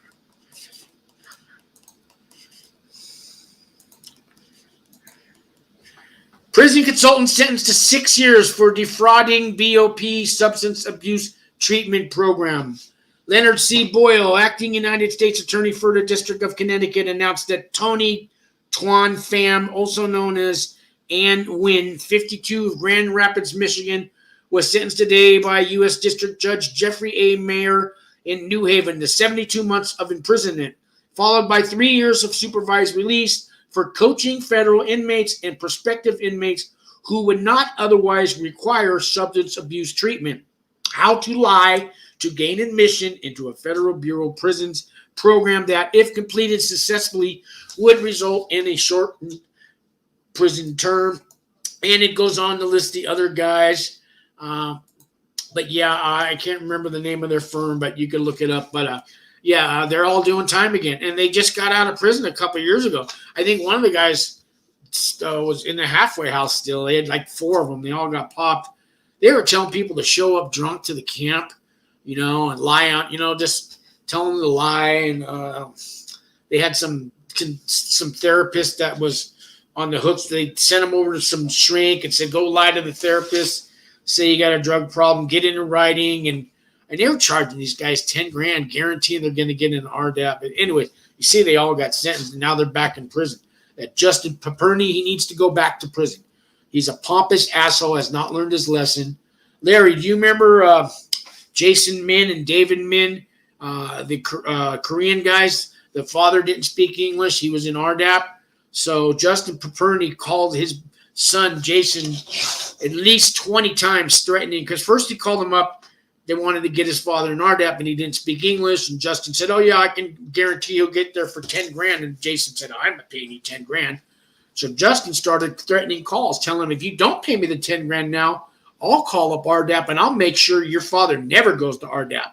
Prison consultant sentenced to 6 years for defrauding BOP substance abuse treatment program. Leonard C. Boyle, acting United States Attorney for the District of Connecticut, announced that Tony Tuan Pham, also known as Ann Wynn, 52 of Grand Rapids, Michigan, was sentenced today by U.S. District Judge Jeffrey A. Mayer in New Haven to 72 months of imprisonment, followed by 3 years of supervised release for coaching federal inmates and prospective inmates who would not otherwise require substance abuse treatment. How to lie to gain admission into a Federal Bureau of Prisons program that, if completed successfully, would result in a shortened prison term. And it goes on to list the other guys. But yeah, I can't remember the name of their firm, but you can look it up. But they're all doing time again. And they just got out of prison a couple of years ago. I think one of the guys was in the halfway house still. They had like 4 of them. They all got popped. They were telling people to show up drunk to the camp, and lie out, just tell them to lie. And they had some therapist that was on the hooks. They sent him over to some shrink and said, go lie to the therapist, say you got a drug problem, get into writing. And they were charging these guys $10,000, guaranteeing they're going to get an RDAP. But anyway, you see they all got sentenced, and now they're back in prison. That Justin PAPERNY, he needs to go back to prison. He's a pompous asshole, has not learned his lesson. Larry, do you remember Jason Min and David Min, the Korean guys? The father didn't speak English. He was in RDAP. So Justin PAPERNY called his son, Jason, at least 20 times threatening, because first he called him up. They wanted to get his father in RDAP, and he didn't speak English. And Justin said, oh, yeah, I can guarantee you'll get there for $10,000. And Jason said, I'm not paying you $10,000. So Justin started threatening calls, telling him, if you don't pay me the $10,000 now, I'll call up RDAP, and I'll make sure your father never goes to RDAP.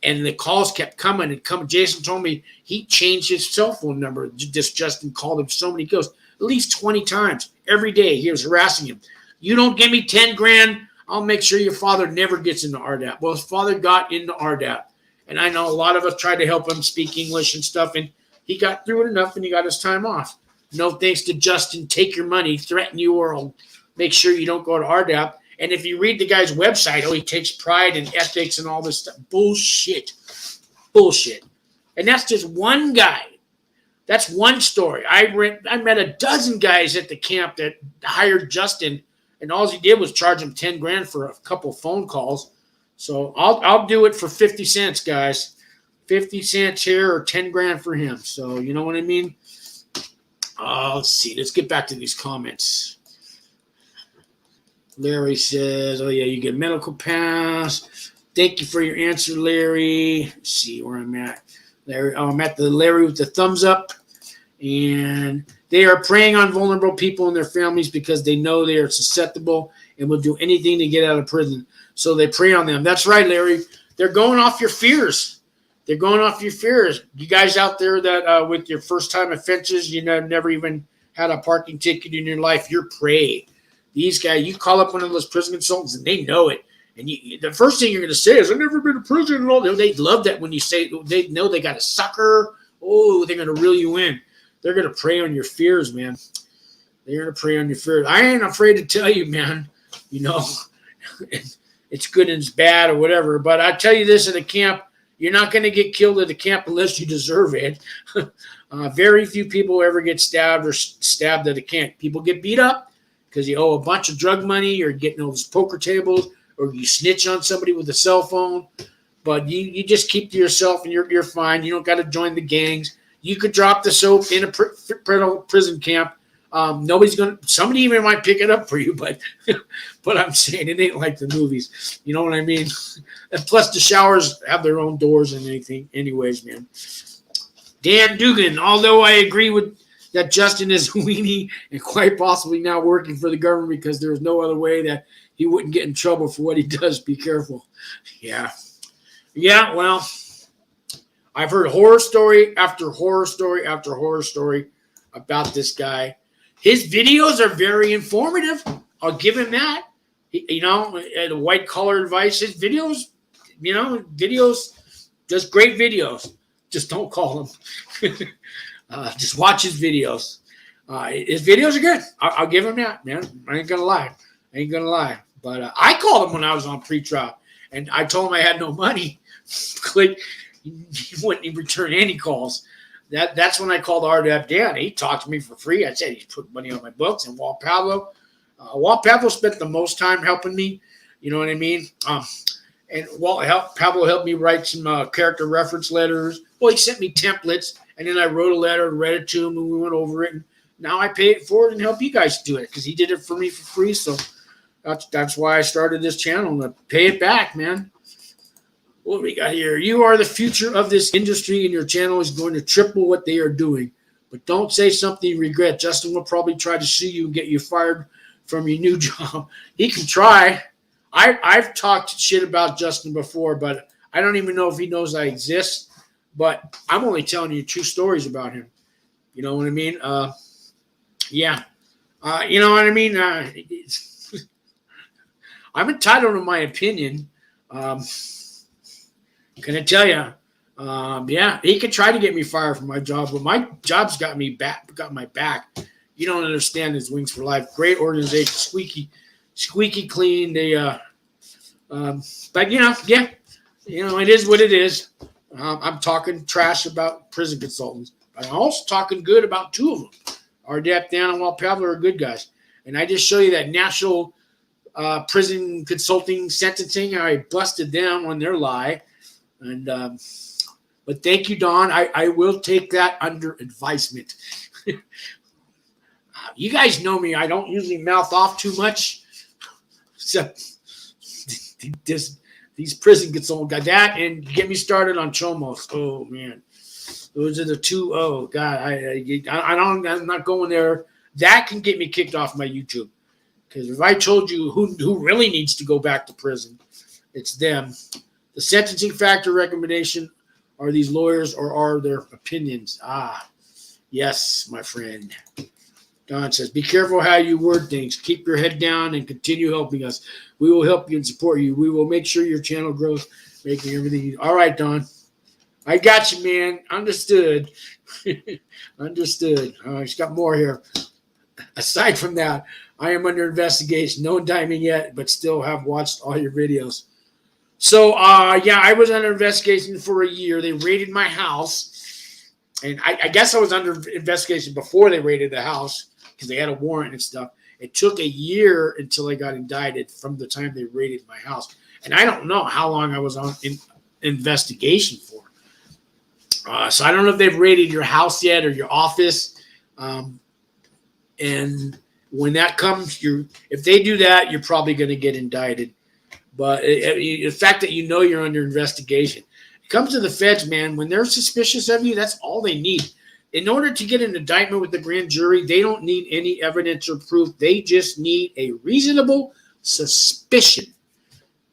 And the calls kept coming and coming. Jason told me he changed his cell phone number. Justin called him so many goes, at least 20 times every day. He was harassing him. You don't give me $10,000, I'll make sure your father never gets into RDAP. Well, his father got into RDAP. And I know a lot of us tried to help him speak English and stuff. And he got through it enough and he got his time off. No thanks to Justin, take your money, threaten you, or I'll make sure you don't go to RDAP. And if you read the guy's website, he takes pride in ethics and all this stuff. Bullshit. Bullshit. And that's just one guy. That's one story. I met a dozen guys at the camp that hired Justin, and all he did was charge him 10 grand for a couple phone calls. So I'll do it for 50 cents, guys. 50 cents here or 10 grand for him. So you know what I mean? Let's see. Let's get back to these comments. Larry says, oh, yeah, you get medical pass. Thank you for your answer, Larry. Let's see where I'm at. Larry, I'm at the Larry with the thumbs up. And they are preying on vulnerable people and their families because they know they are susceptible and will do anything to get out of prison. So they prey on them. That's right, Larry. They're going off your fears. They're going off your fears. You guys out there that with your first-time offenses, you know, never even had a parking ticket in your life, you're prey. These guys, you call up one of those prison consultants and they know it. And the first thing you're going to say is, I've never been to prison and all. They love that when you say they know they got a sucker. Oh, they're going to reel you in. They're going to prey on your fears, man. They're going to prey on your fears. I ain't afraid to tell you, man, you know, it's good and it's bad or whatever. But I tell you this at a camp, you're not going to get killed at a camp unless you deserve it. Very few people ever get stabbed at a camp. People get beat up because you owe a bunch of drug money or getting those poker tables or you snitch on somebody with a cell phone. But you just keep to yourself and you're fine. You don't got to join the gangs. You could drop the soap in a prison camp. Nobody's going to – somebody even might pick it up for you, but I'm saying it ain't like the movies. You know what I mean? And plus the showers have their own doors and anything anyways, man. Dan Dugan, although I agree with that Justin is a weenie and quite possibly now working for the government because there's no other way that he wouldn't get in trouble for what he does. Be careful. Yeah. Yeah, well – I've heard horror story after horror story after horror story about this guy. His videos are very informative. I'll give him that. You know, the white collar advice. His videos, you know, just great videos. Just don't call him. Just watch his videos. His videos are good. I'll give him that, man. I ain't gonna lie. But I called him when I was on pretrial, and I told him I had no money. He wouldn't even return any calls. That's when I called RDAP Dan. He talked to me for free. I said he's put money on my books. And Walt Pablo spent the most time helping me. You know what I mean? And Pablo helped me write some character reference letters. Well, he sent me templates, and then I wrote a letter and read it to him, and we went over it. And now I pay it forward and help you guys do it because he did it for me for free. So that's why I started this channel, to pay it back, man. What do we got here? You are the future of this industry, and your channel is going to triple what they are doing. But don't say something you regret. Justin will probably try to sue you and get you fired from your new job. He can try. I've talked shit about Justin before, but I don't even know if he knows I exist. But I'm only telling you true stories about him. You know what I mean? Yeah. You know what I mean? I'm entitled to my opinion. Can I tell you? Yeah, he could try to get me fired from my job, but my job's got my back. You don't understand his Wings for Life. Great organization, squeaky clean. They, but you know, yeah, you know, it is what it is. I'm talking trash about prison consultants, but I'm also talking good about two of them. RDAP Dan and Walt Pablo are good guys, and I just show you that national prison consulting sentencing. I busted them on their lie. And but thank you, Don. I will take that under advisement. You guys know me. I don't usually mouth off too much. So these prison consultant got that, and get me started on Chomos. Oh man, those are the two. Oh God, I'm not going there. That can get me kicked off my YouTube. Because if I told you who really needs to go back to prison, it's them. The sentencing factor recommendation are these lawyers or are their opinions? Yes, my friend. Don says, be careful how you word things. Keep your head down and continue helping us. We will help you and support you. We will make sure your channel grows, making everything. All right, Don. I got you, man. Understood. Understood. He's got more here. Aside from that, I am under investigation. No indictment yet, but still have watched all your videos. So, yeah, I was under investigation for a year. They raided my house. And I guess I was under investigation before they raided the house because they had a warrant and stuff. It took a year until I got indicted from the time they raided my house. And I don't know how long I was on investigation for. So I don't know if they've raided your house yet or your office. And when that comes, if they do that, you're probably going to get indicted. But the fact that you're under investigation. It comes to the feds, man. When they're suspicious of you, that's all they need. In order to get an indictment with the grand jury, they don't need any evidence or proof. They just need a reasonable suspicion.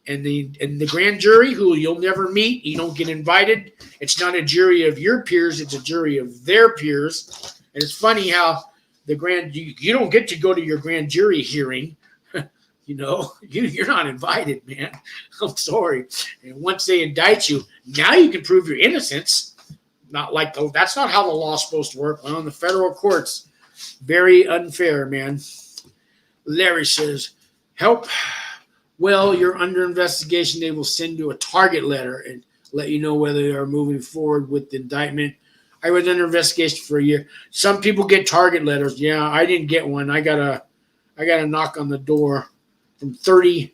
And the grand jury, who you'll never meet, you don't get invited. It's not a jury of your peers. It's a jury of their peers. And it's funny how you don't get to go to your grand jury hearing. You're not invited, man. I'm sorry. And once they indict you, now you can prove your innocence. That's not how the law's supposed to work. On the federal courts, very unfair, man. Larry says, help. Well, you're under investigation. They will send you a target letter and let you know whether they are moving forward with the indictment. I was under investigation for a year. Some people get target letters. Yeah, I didn't get one. I got a knock on the door from 30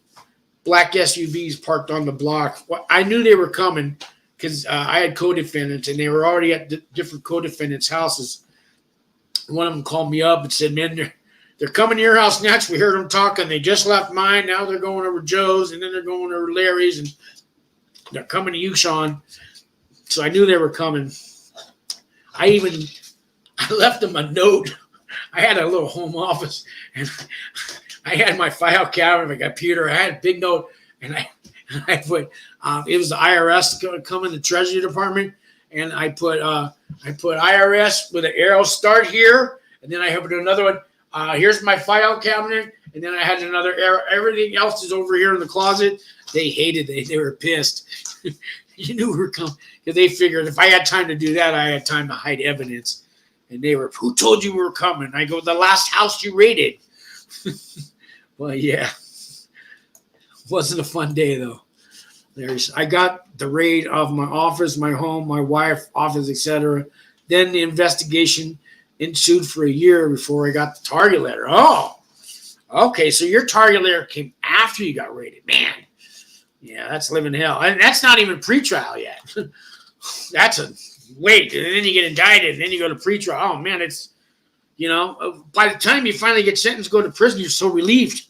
black SUVs parked on the block. Well, I knew they were coming because I had co-defendants, and they were already at different co-defendants' houses. One of them called me up and said, man, they're coming to your house next. We heard them talking. They just left mine. Now they're going over Joe's, and then they're going over Larry's, and they're coming to you, Sean. So I knew they were coming. I left them a note. I had a little home office, and I had my file cabinet, my computer. I had a big note, and I put it was the IRS coming, the Treasury Department, and I put IRS with an arrow start here, and then I have another one. Here's my file cabinet, and then I had another arrow. Everything else is over here in the closet. They hated it. They were pissed. You knew we were coming because they figured if I had time to do that, I had time to hide evidence. And they were, who told you we were coming? I go, the last house you raided. Well, yeah. Wasn't a fun day, though. I got the raid of my office, my home, my wife, office, etc. Then the investigation ensued for a year before I got the target letter. Oh, okay. So your target letter came after you got raided. Man, yeah, that's living hell. And that's not even pretrial yet. That's a wait. And then you get indicted, and then you go to pretrial. Oh, man, it's, by the time you finally get sentenced, go to prison, you're so relieved.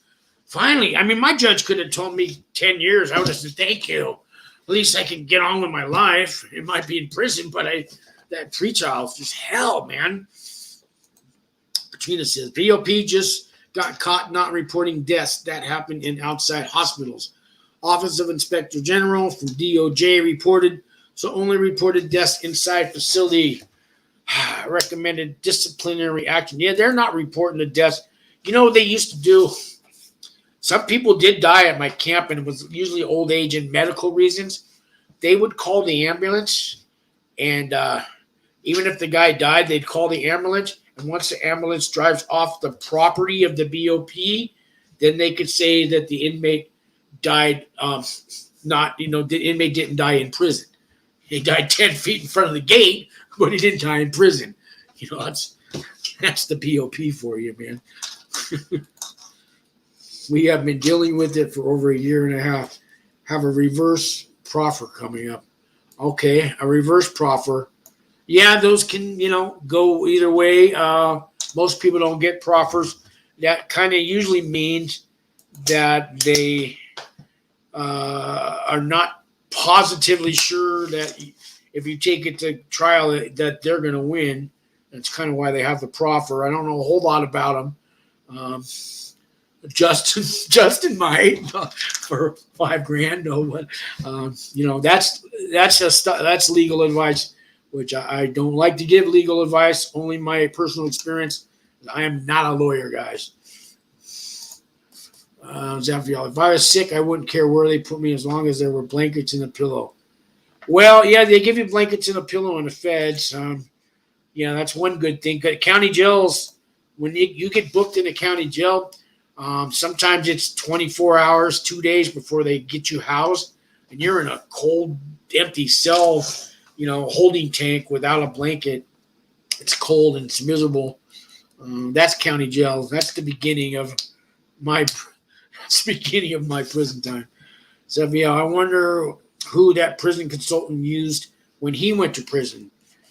Finally, I mean, my judge could have told me 10 years. I would have said, thank you. At least I can get on with my life. It might be in prison, but that pretrial is just hell, man. Katrina says, BOP just got caught not reporting deaths that happened in outside hospitals. Office of Inspector General from DOJ reported, so only reported deaths inside facility. Recommended disciplinary action. Yeah, they're not reporting the deaths. You know what they used to do? Some people did die at my camp, and it was usually old age and medical reasons. They would call the ambulance, and even if the guy died, they'd call the ambulance. And once the ambulance drives off the property of the BOP, then they could say that the inmate died, the inmate didn't die in prison. He died 10 feet in front of the gate, but he didn't die in prison. That's the BOP for you, man. We have been dealing with it for over a year and a half. Have a reverse proffer coming up. Okay, a reverse proffer. Yeah, those can, go either way. Most people don't get proffers. That kind of usually means that they are not positively sure that if you take it to trial that they're going to win. That's kind of why they have the proffer. I don't know a whole lot about them. Justin might for $5,000. No, but that's legal advice, which I don't like to give legal advice. Only my personal experience. I am not a lawyer, guys. If I was sick, I wouldn't care where they put me as long as there were blankets and a pillow. Well, yeah, they give you blankets and a pillow in the feds. Yeah, that's one good thing. County jails, when you get booked in a county jail, sometimes it's 24 hours, 2 days before they get you housed, and you're in a cold, empty cell, holding tank without a blanket. It's cold and it's miserable. That's county jail. That's the beginning of my prison time. So yeah, I wonder who that prison consultant used when he went to prison.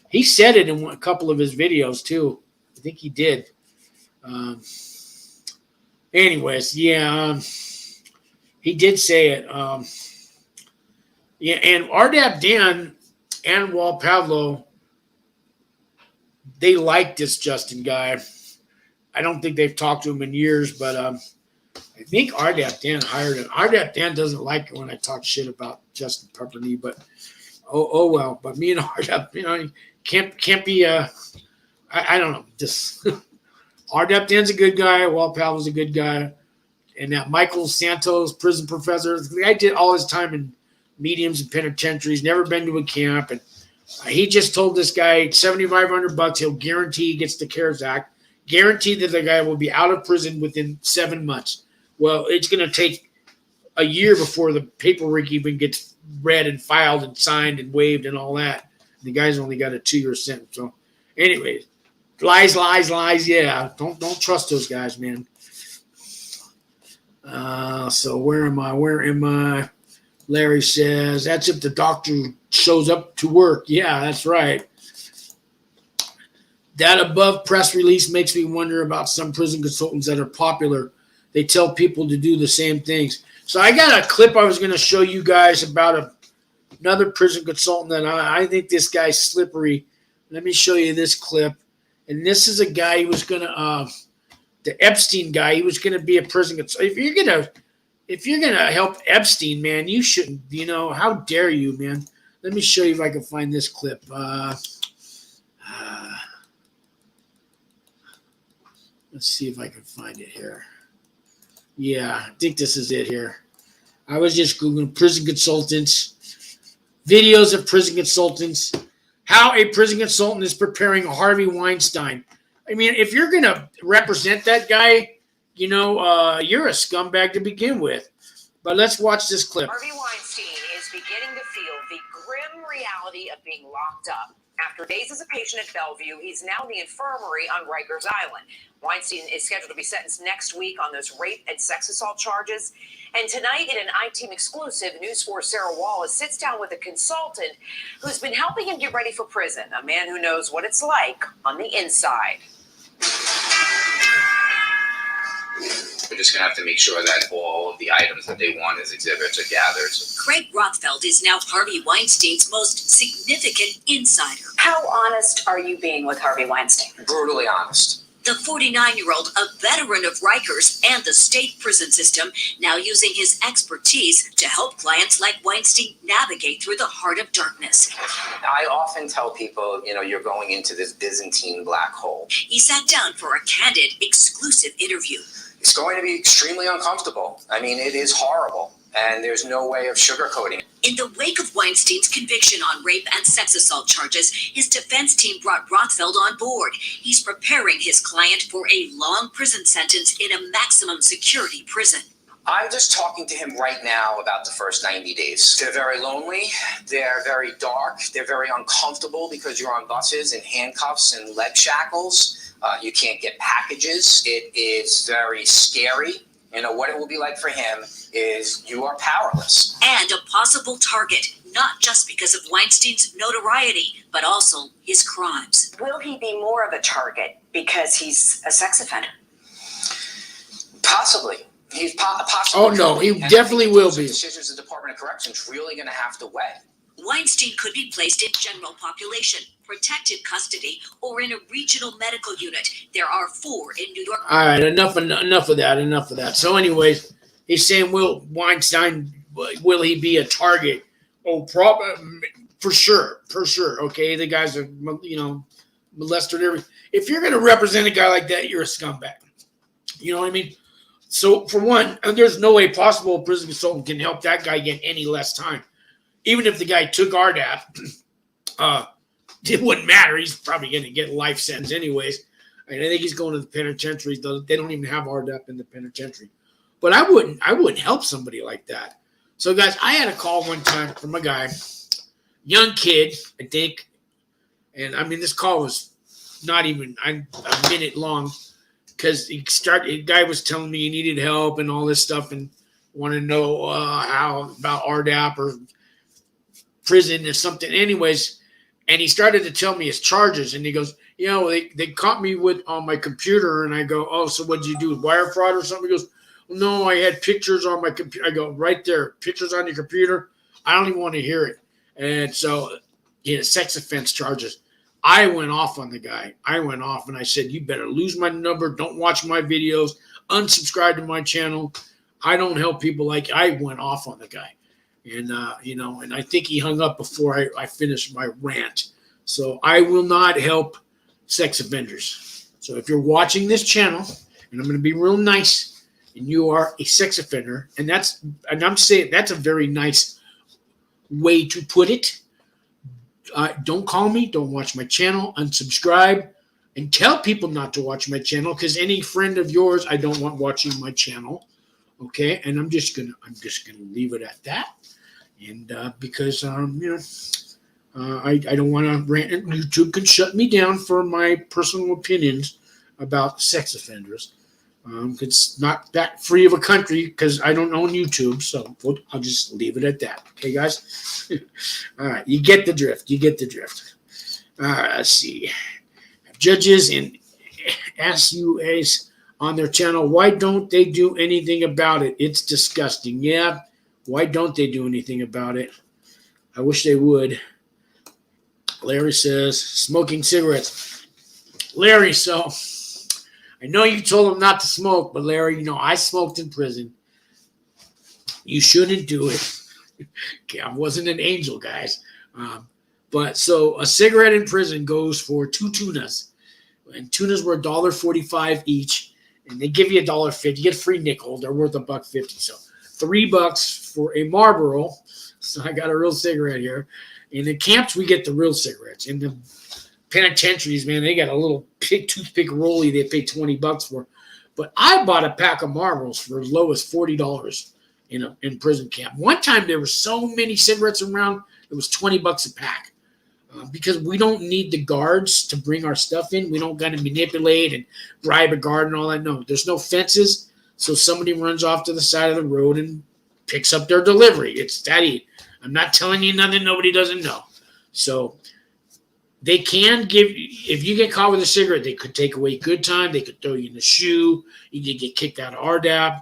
He said it in a couple of his videos too. I think he did. Anyways, yeah, he did say it. Yeah, and RDAP Dan and Walt Pavlo, they like this Justin guy. I don't think they've talked to him in years, but I think RDAP Dan hired him. RDAP Dan doesn't like it when I talk shit about Justin PAPERNY, but oh well. But me and RDAP, can't be. I don't know. Just RDAP Dan's a good guy. Walt Pavlo's a good guy, and that Michael Santos, prison professor, the guy did all his time in mediums and penitentiaries. Never been to a camp, and he just told this guy $7,500. He'll guarantee he gets the CARES Act. Guaranteed that the guy will be out of prison within 7 months. Well, it's going to take a year before the paperwork even gets read and filed and signed and waived and all that. The guy's only got a 2-year sentence. So, anyways, lies. Yeah, don't trust those guys, man. So where am I? Larry says that's if the doctor shows up to work. Yeah, that's right. That above press release makes me wonder about some prison consultants that are popular. They tell people to do the same things. So I got a clip I was going to show you guys about another prison consultant that I think this guy's slippery. Let me show you this clip. And this is a guy who was going to, the Epstein guy, he was going to be a prison consultant. If you're going to help Epstein, man, you shouldn't, how dare you, man? Let me show you if I can find this clip. Let's see if I can find it here. Yeah, I think this is it here. I was just Googling prison consultants, videos of prison consultants, how a prison consultant is preparing Harvey Weinstein. I mean, if you're going to represent that guy, you're a scumbag to begin with. But let's watch this clip. Harvey Weinstein is beginning to feel the grim reality of being locked up. After days as a patient at Bellevue, he's now in the infirmary on Rikers Island. Weinstein is scheduled to be sentenced next week on those rape and sex assault charges. And tonight, in an I-Team exclusive, News 4's Sarah Wallace sits down with a consultant who's been helping him get ready for prison, a man who knows what it's like on the inside. We're just going to have to make sure that all of the items that they want as exhibits are gathered. Craig Rothfeld is now Harvey Weinstein's most significant insider. How honest are you being with Harvey Weinstein? Brutally honest. The 49-year-old, a veteran of Rikers and the state prison system, now using his expertise to help clients like Weinstein navigate through the heart of darkness. I often tell people, you're going into this Byzantine black hole. He sat down for a candid, exclusive interview. It's going to be extremely uncomfortable. I mean, it is horrible, and there's no way of sugarcoating it. In the wake of Weinstein's conviction on rape and sex assault charges, his defense team brought Rothfeld on board. He's preparing his client for a long prison sentence in a maximum security prison. I'm just talking to him right now about the first 90 days. They're very lonely. They're very dark. They're very uncomfortable because you're on buses in handcuffs and leg shackles. You can't get packages. It is very scary. What it will be like for him is you are powerless. And a possible target, not just because of Weinstein's notoriety, but also his crimes. Will he be more of a target because he's a sex offender? Possibly. He's possibly. Oh, no, he definitely will be. Decisions the Department of Corrections really going to have to weigh. Weinstein could be placed in general population, protected custody, or in a regional medical unit. There are 4 in New York. All right, enough of that. So anyways, he's saying, will Weinstein, will he be a target? Oh, probably, for sure. Okay, the guys are, molested everything. If you're going to represent a guy like that, you're a scumbag. You know what I mean? So for one, there's no way possible a prison consultant can help that guy get any less time. even if the guy took RDAP, it wouldn't matter. He's probably going to get a life sentence anyways. And I think he's going to the penitentiary. They don't even have RDAP in the penitentiary. But I wouldn't help somebody like that. So, guys, I had a call one time from a guy, young kid, I think. And, I mean, this call was not even a minute long because the guy was telling me he needed help and all this stuff and wanted to know how about RDAP or prison or something. Anyways, and he started to tell me his charges. And he goes, you know, they caught me on my computer. And I go, oh, so what did you do? Wire fraud or something? He goes, well, no, I had pictures on my computer. I go, right there, pictures on your computer. I don't even want to hear it. And so, sex offense charges. I went off on the guy. I went off and I said, you better lose my number. Don't watch my videos. Unsubscribe to my channel. I don't help people like you. I went off on the guy. And, and I think he hung up before I finished my rant. So I will not help sex offenders. So if you're watching this channel, and I'm going to be real nice, and you are a sex offender, and I'm saying that's a very nice way to put it. Don't call me. Don't watch my channel. Unsubscribe. And tell people not to watch my channel because any friend of yours I don't want watching my channel. Okay, and I'm just gonna leave it at that. And because I don't want to rant. YouTube can shut me down for my personal opinions about sex offenders. It's not that free of a country because I don't own YouTube, so I'll just leave it at that. Okay, guys? All right, you get the drift. All right, let's see. Judges and SUAs on their channel, why don't they do anything about it? It's disgusting. Yeah, why don't they do anything about it? I wish they would. Larry says, smoking cigarettes. Larry, so I know you told him not to smoke, but Larry, I smoked in prison. You shouldn't do it. Okay, I wasn't an angel, guys. But so a cigarette in prison goes for 2 tunas. And tunas were $1.45 each. And they give you $1.50. You get a free nickel. They're worth $1.50. So $3 for a Marlboro. So I got a real cigarette here. In the camps, we get the real cigarettes. In the penitentiaries, man, they got a little toothpick rollie they pay $20 for. But I bought a pack of Marlboros for as low as $40 in prison camp. One time there were so many cigarettes around, it was $20 a pack. Because we don't need the guards to bring our stuff in. We don't got to manipulate and bribe a guard and all that. No, there's no fences. So somebody runs off to the side of the road and picks up their delivery. It's that easy. I'm not telling you nothing nobody doesn't know. So they can give, if you get caught with a cigarette, they could take away good time. They could throw you in the shoe. You could get kicked out of RDAP.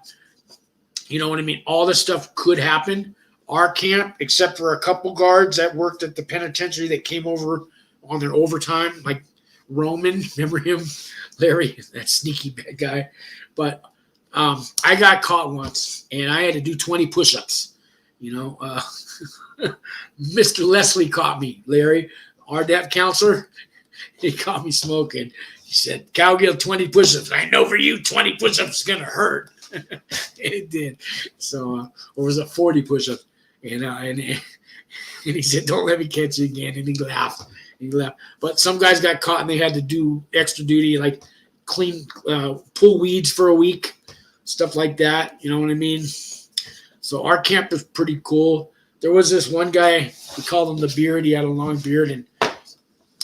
You know what I mean? All this stuff could happen. Our camp, except for a couple guards that worked at the penitentiary that came over on their overtime, like Roman, remember him? Larry, that sneaky bad guy. But I got caught once, and I had to do 20 push-ups. Mr. Leslie caught me, Larry, RDAP counselor. He caught me smoking. He said, Cowgill, 20 push-ups. I know for you, 20 push-ups is going to hurt. It did. So, or was it 40 push-ups? And he said, don't let me catch you again. And he laughed. But some guys got caught and they had to do extra duty, like clean, pull weeds for a week, stuff like that. You know what I mean? So our camp is pretty cool. There was this one guy, we called him the Beard. He had a long beard and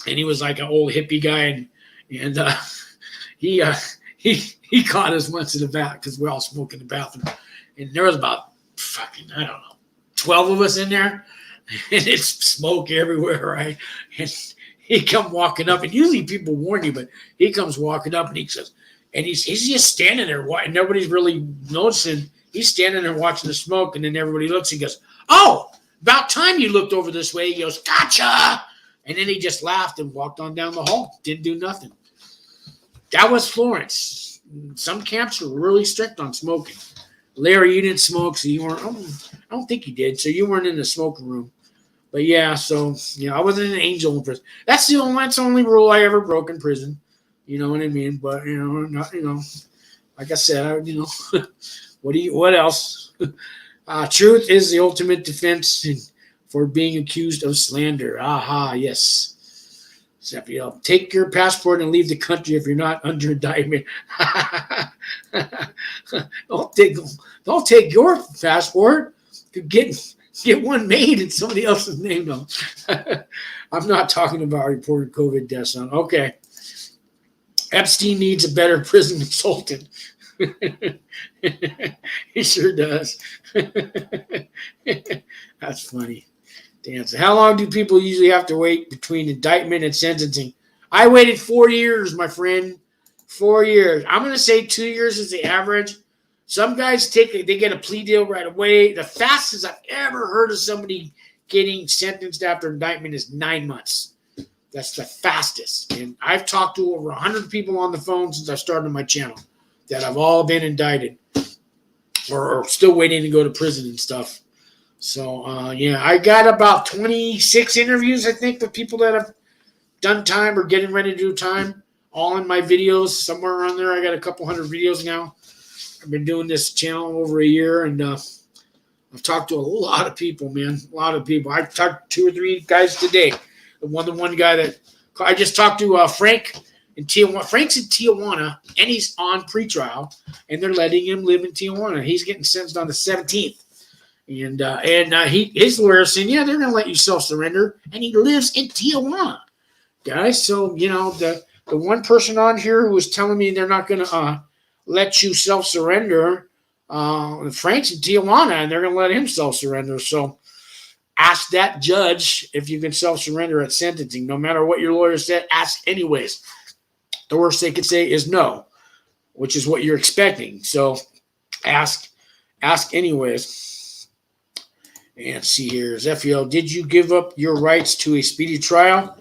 he was like an old hippie guy. And he caught us once in the bath because we're all smoking in the bathroom. And there was about 12 of us in there, and it's smoke everywhere, right? And he come walking up, and usually people warn you, but he comes walking up, and he says, and he's just standing there, and nobody's really noticing. He's standing there watching the smoke, and then everybody looks, and goes, oh, about time you looked over this way. He goes, gotcha! And then he just laughed and walked on down the hall, didn't do nothing. That was Florence. Some camps are really strict on smoking. Larry, you didn't smoke, so you weren't. I don't think you did, so you weren't in the smoking room. But yeah, so I wasn't an angel in prison. That's the only rule I ever broke in prison. You know what I mean? But like I said, what else? Truth is the ultimate defense, and for being accused of slander. Aha, yes. Zepio, take your passport and leave the country if you're not under indictment. Don't take your passport. Get one made in somebody else's name. No. I'm not talking about reported COVID deaths. Okay. Epstein needs a better prison consultant. He sure does. That's funny. Damn. So how long do people usually have to wait between indictment and sentencing? I waited 4 years, my friend. 4 years. I'm going to say 2 years is the average. Some guys they get a plea deal right away. The fastest I've ever heard of somebody getting sentenced after indictment is 9 months. That's the fastest. And I've talked to over 100 people on the phone since I started my channel that have all been indicted or still waiting to go to prison and stuff. So, yeah, I got about 26 interviews, I think, with people that have done time or getting ready to do time, all in my videos. Somewhere around there, I got a couple hundred videos now. I've been doing this channel over a year, and I've talked to a lot of people, man, a lot of people. I talked to 2 or 3 guys today. The one guy that I just talked to, Frank in Tijuana. Frank's in Tijuana, and he's on pretrial, and they're letting him live in Tijuana. He's getting sentenced on the 17th. And his lawyer saying, yeah, they're going to let you self-surrender, and he lives in Tijuana, guys. So, you know, the one person on here who was telling me they're not going to let you self-surrender, Frank's in Tijuana, and they're going to let him self-surrender. So ask that judge if you can self-surrender at sentencing. No matter what your lawyer said, ask anyways. The worst they could say is no, which is what you're expecting. So ask anyways. And see here, Zephiel, did you give up your rights to a speedy trial?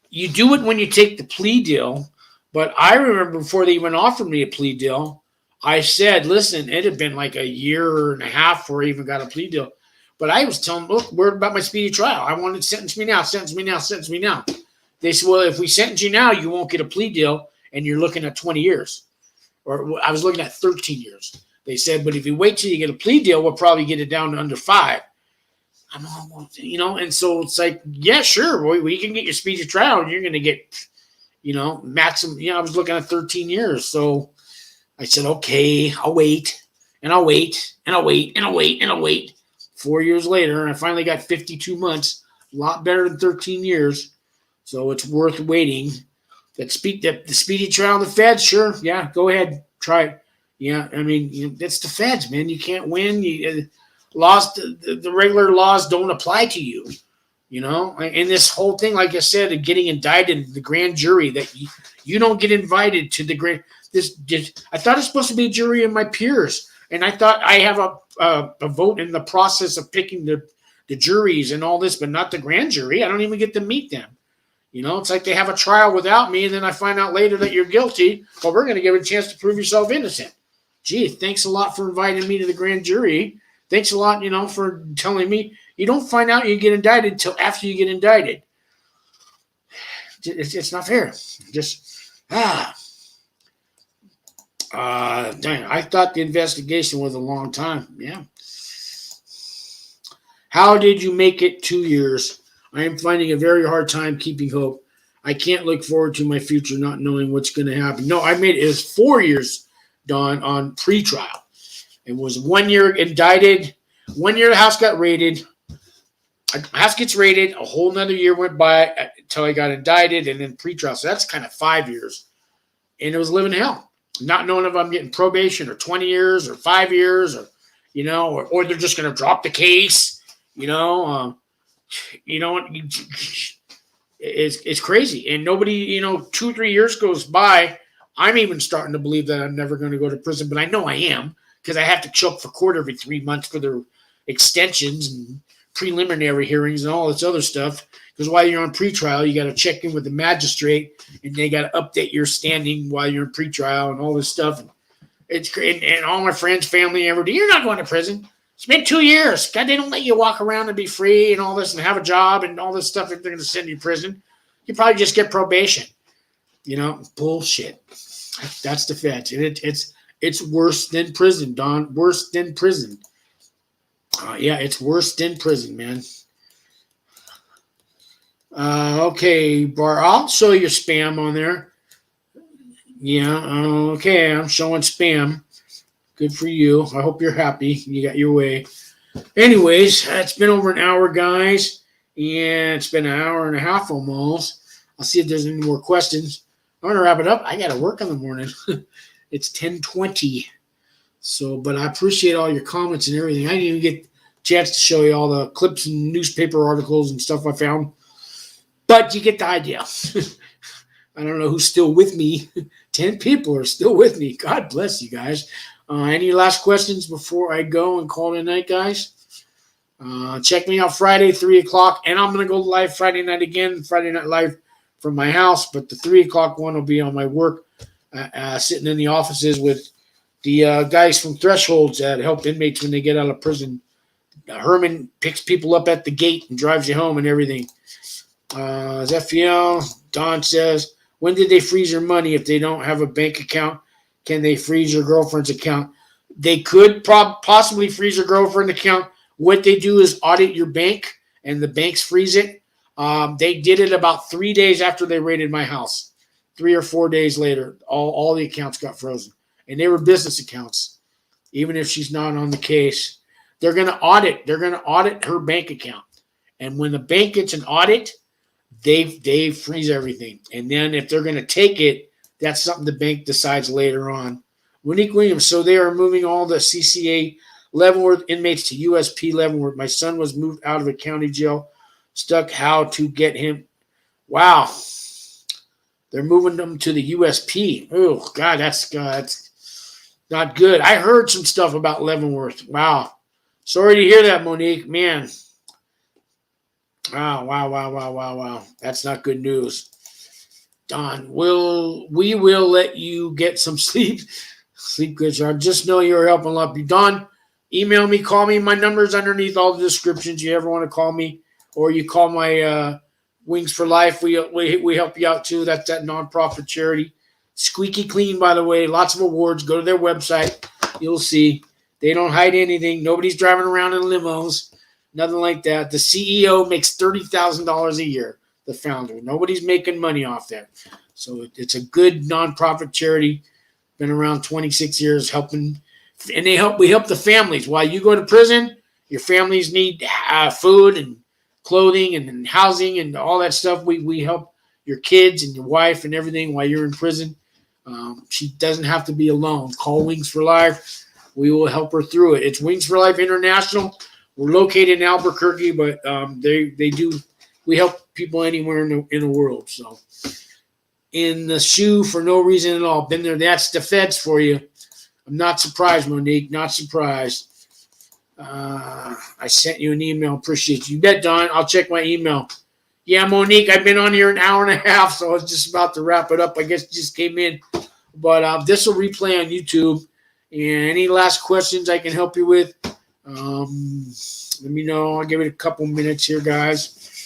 You do it when you take the plea deal. But I remember before they even offered me a plea deal, I said, listen, it had been like a year and a half before I even got a plea deal. But I was telling them, look, worried about my speedy trial. I wanted to sentence me now, sentence me now, sentence me now. They said, well, if we sentence you now, you won't get a plea deal, and you're looking at 20 years. Or I was looking at 13 years. They said, but if you wait till you get a plea deal, we'll probably get it down to under 5. I'm all, you know, and so it's like, yeah, sure, we can get your speedy trial, and you're going to get, you know, maximum. You know, I was looking at 13 years. So I said, okay, I'll wait, and I'll wait, and I'll wait, and I'll wait, and I'll wait. 4 years later, and I finally got 52 months, a lot better than 13 years. So it's worth waiting. The speedy trial in the feds, sure, yeah, go ahead, try it. Yeah, I mean, that's the feds, man. You can't win. The regular laws don't apply to you, you know. And this whole thing, like I said, of getting indicted, the grand jury, that you don't get invited to the grand. I thought it's supposed to be a jury of my peers, and I thought I have a vote in the process of picking the juries and all this, but not the grand jury. I don't even get to meet them. You know, it's like they have a trial without me, and then I find out later that you're guilty. Well, we're going to give it a chance to prove yourself innocent. Gee, thanks a lot for inviting me to the grand jury. Thanks a lot, you know, for telling me. You don't find out you get indicted until after you get indicted. It's not fair. Dang, I thought the investigation was a long time. Yeah. How did you make it 2 years? I am finding a very hard time keeping hope. I can't look forward to my future not knowing what's going to happen. No, I made it. It was 4 years, Don, on pretrial. It was 1 year indicted. 1 year the house got raided. The house gets raided. A whole nother year went by until I got indicted, and then pretrial. So that's kind of 5 years. And it was living hell. Not knowing if I'm getting probation or 20 years or 5 years or, you know, or they're just going to drop the case, you know. You know, it's crazy. And nobody, you know, 2 or 3 years goes by. I'm even starting to believe that I'm never going to go to prison, but I know I am because I have to show up for court every 3 months for their extensions and preliminary hearings and all this other stuff. Because while you're on pretrial, you got to check in with the magistrate, and they got to update your standing while you're in pretrial and all this stuff. And it's great. And all my friends, family, everybody, you're not going to prison. It's been 2 years. God, they don't let you walk around and be free and all this and have a job and all this stuff if they're going to send you to prison. You probably just get probation. You know, bullshit. That's the feds. It's worse than prison, Don. Worse than prison. Yeah, it's worse than prison, man. Okay, Bar, I'll show your spam on there. Yeah, okay, I'm showing spam. Good for you. I hope you're happy. You got your way. Anyways, it's been over an hour, guys. And it's been an hour and a half almost. I'll see if there's any more questions. I'm going to wrap it up. I got to work in the morning. It's 10:20. So, but I appreciate all your comments and everything. I didn't even get a chance to show you all the clips and newspaper articles and stuff I found. But you get the idea. I don't know who's still with me. 10 people are still with me. God bless you guys. Any last questions before I go and call it a night, guys? Check me out Friday, 3 o'clock. And I'm going to go live Friday night again. Friday night live from my house. But the 3 o'clock one will be on my work. Sitting in the offices with the guys from Thresholds that help inmates when they get out of prison. Herman picks people up at the gate and drives you home and everything. Zephiel, Don says, when did they freeze your money if they don't have a bank account? Can they freeze your girlfriend's account? They could possibly freeze your girlfriend's account. What they do is audit your bank, and the banks freeze it. They did it about 3 days after they raided my house. 3 or 4 days later, all the accounts got frozen. And they were business accounts, even if she's not on the case. They're going to audit. They're going to audit her bank account. And when the bank gets an audit, they freeze everything. And then if they're going to take it, that's something the bank decides later on. Monique Williams, so they are moving all the CCA Leavenworth inmates to USP Leavenworth. My son was moved out of a county jail, stuck how to get him. Wow. They're moving them to the USP. Oh, God, that's not good. I heard some stuff about Leavenworth. Wow. Sorry to hear that, Monique. Man. Wow. That's not good news. Don, we will let you get some sleep. Sleep good, Sean. Just know you're helping a lot. Don, email me, call me. My number's underneath all the descriptions. You ever want to call me, or you call my Wings for Life. We help you out too. That's that nonprofit charity. Squeaky clean, by the way. Lots of awards. Go to their website. You'll see. They don't hide anything. Nobody's driving around in limos. Nothing like that. The CEO makes $30,000 a year. The founder. Nobody's making money off that. So it's a good nonprofit charity. Been around 26 years helping. And we help the families. While you go to prison, your families need food and clothing and housing and all that stuff. We help your kids and your wife and everything while you're in prison. She doesn't have to be alone. Call Wings for Life. We will help her through it. It's Wings for Life International. We're located in Albuquerque, but we help people anywhere in the world. So in the shoe for no reason at all. Been there. That's the feds for you. I'm not surprised, Monique. Not surprised. I sent you an email. Appreciate you. You bet, Don. I'll check my email. Yeah, Monique, I've been on here an hour and a half, so I was just about to wrap it up. I guess it just came in. But this will replay on YouTube. And any last questions I can help you with, let me know. I'll give it a couple minutes here, guys.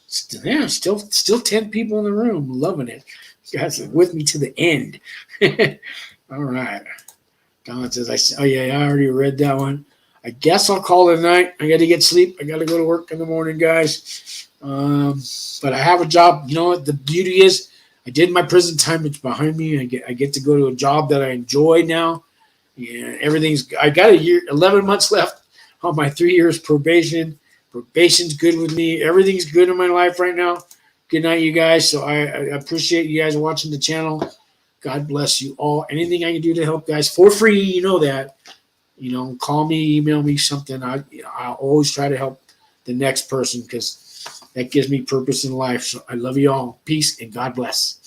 Still 10 people in the room. Loving it. You guys are with me to the end. All right. Don says, I already read that one. I guess I'll call it a night. I got to get sleep. I got to go to work in the morning, guys. But I have a job. You know what the beauty is? I did my prison time. It's behind me. I get to go to a job that I enjoy now. Yeah, I got a year, 11 months left on my 3 years probation. Probation's good with me. Everything's good in my life right now. Good night, you guys. So I appreciate you guys watching the channel. God bless you all. Anything I can do to help, guys, for free, you know that. Call me, email me something. I'll always try to help the next person because that gives me purpose in life. So I love you all. Peace and God bless.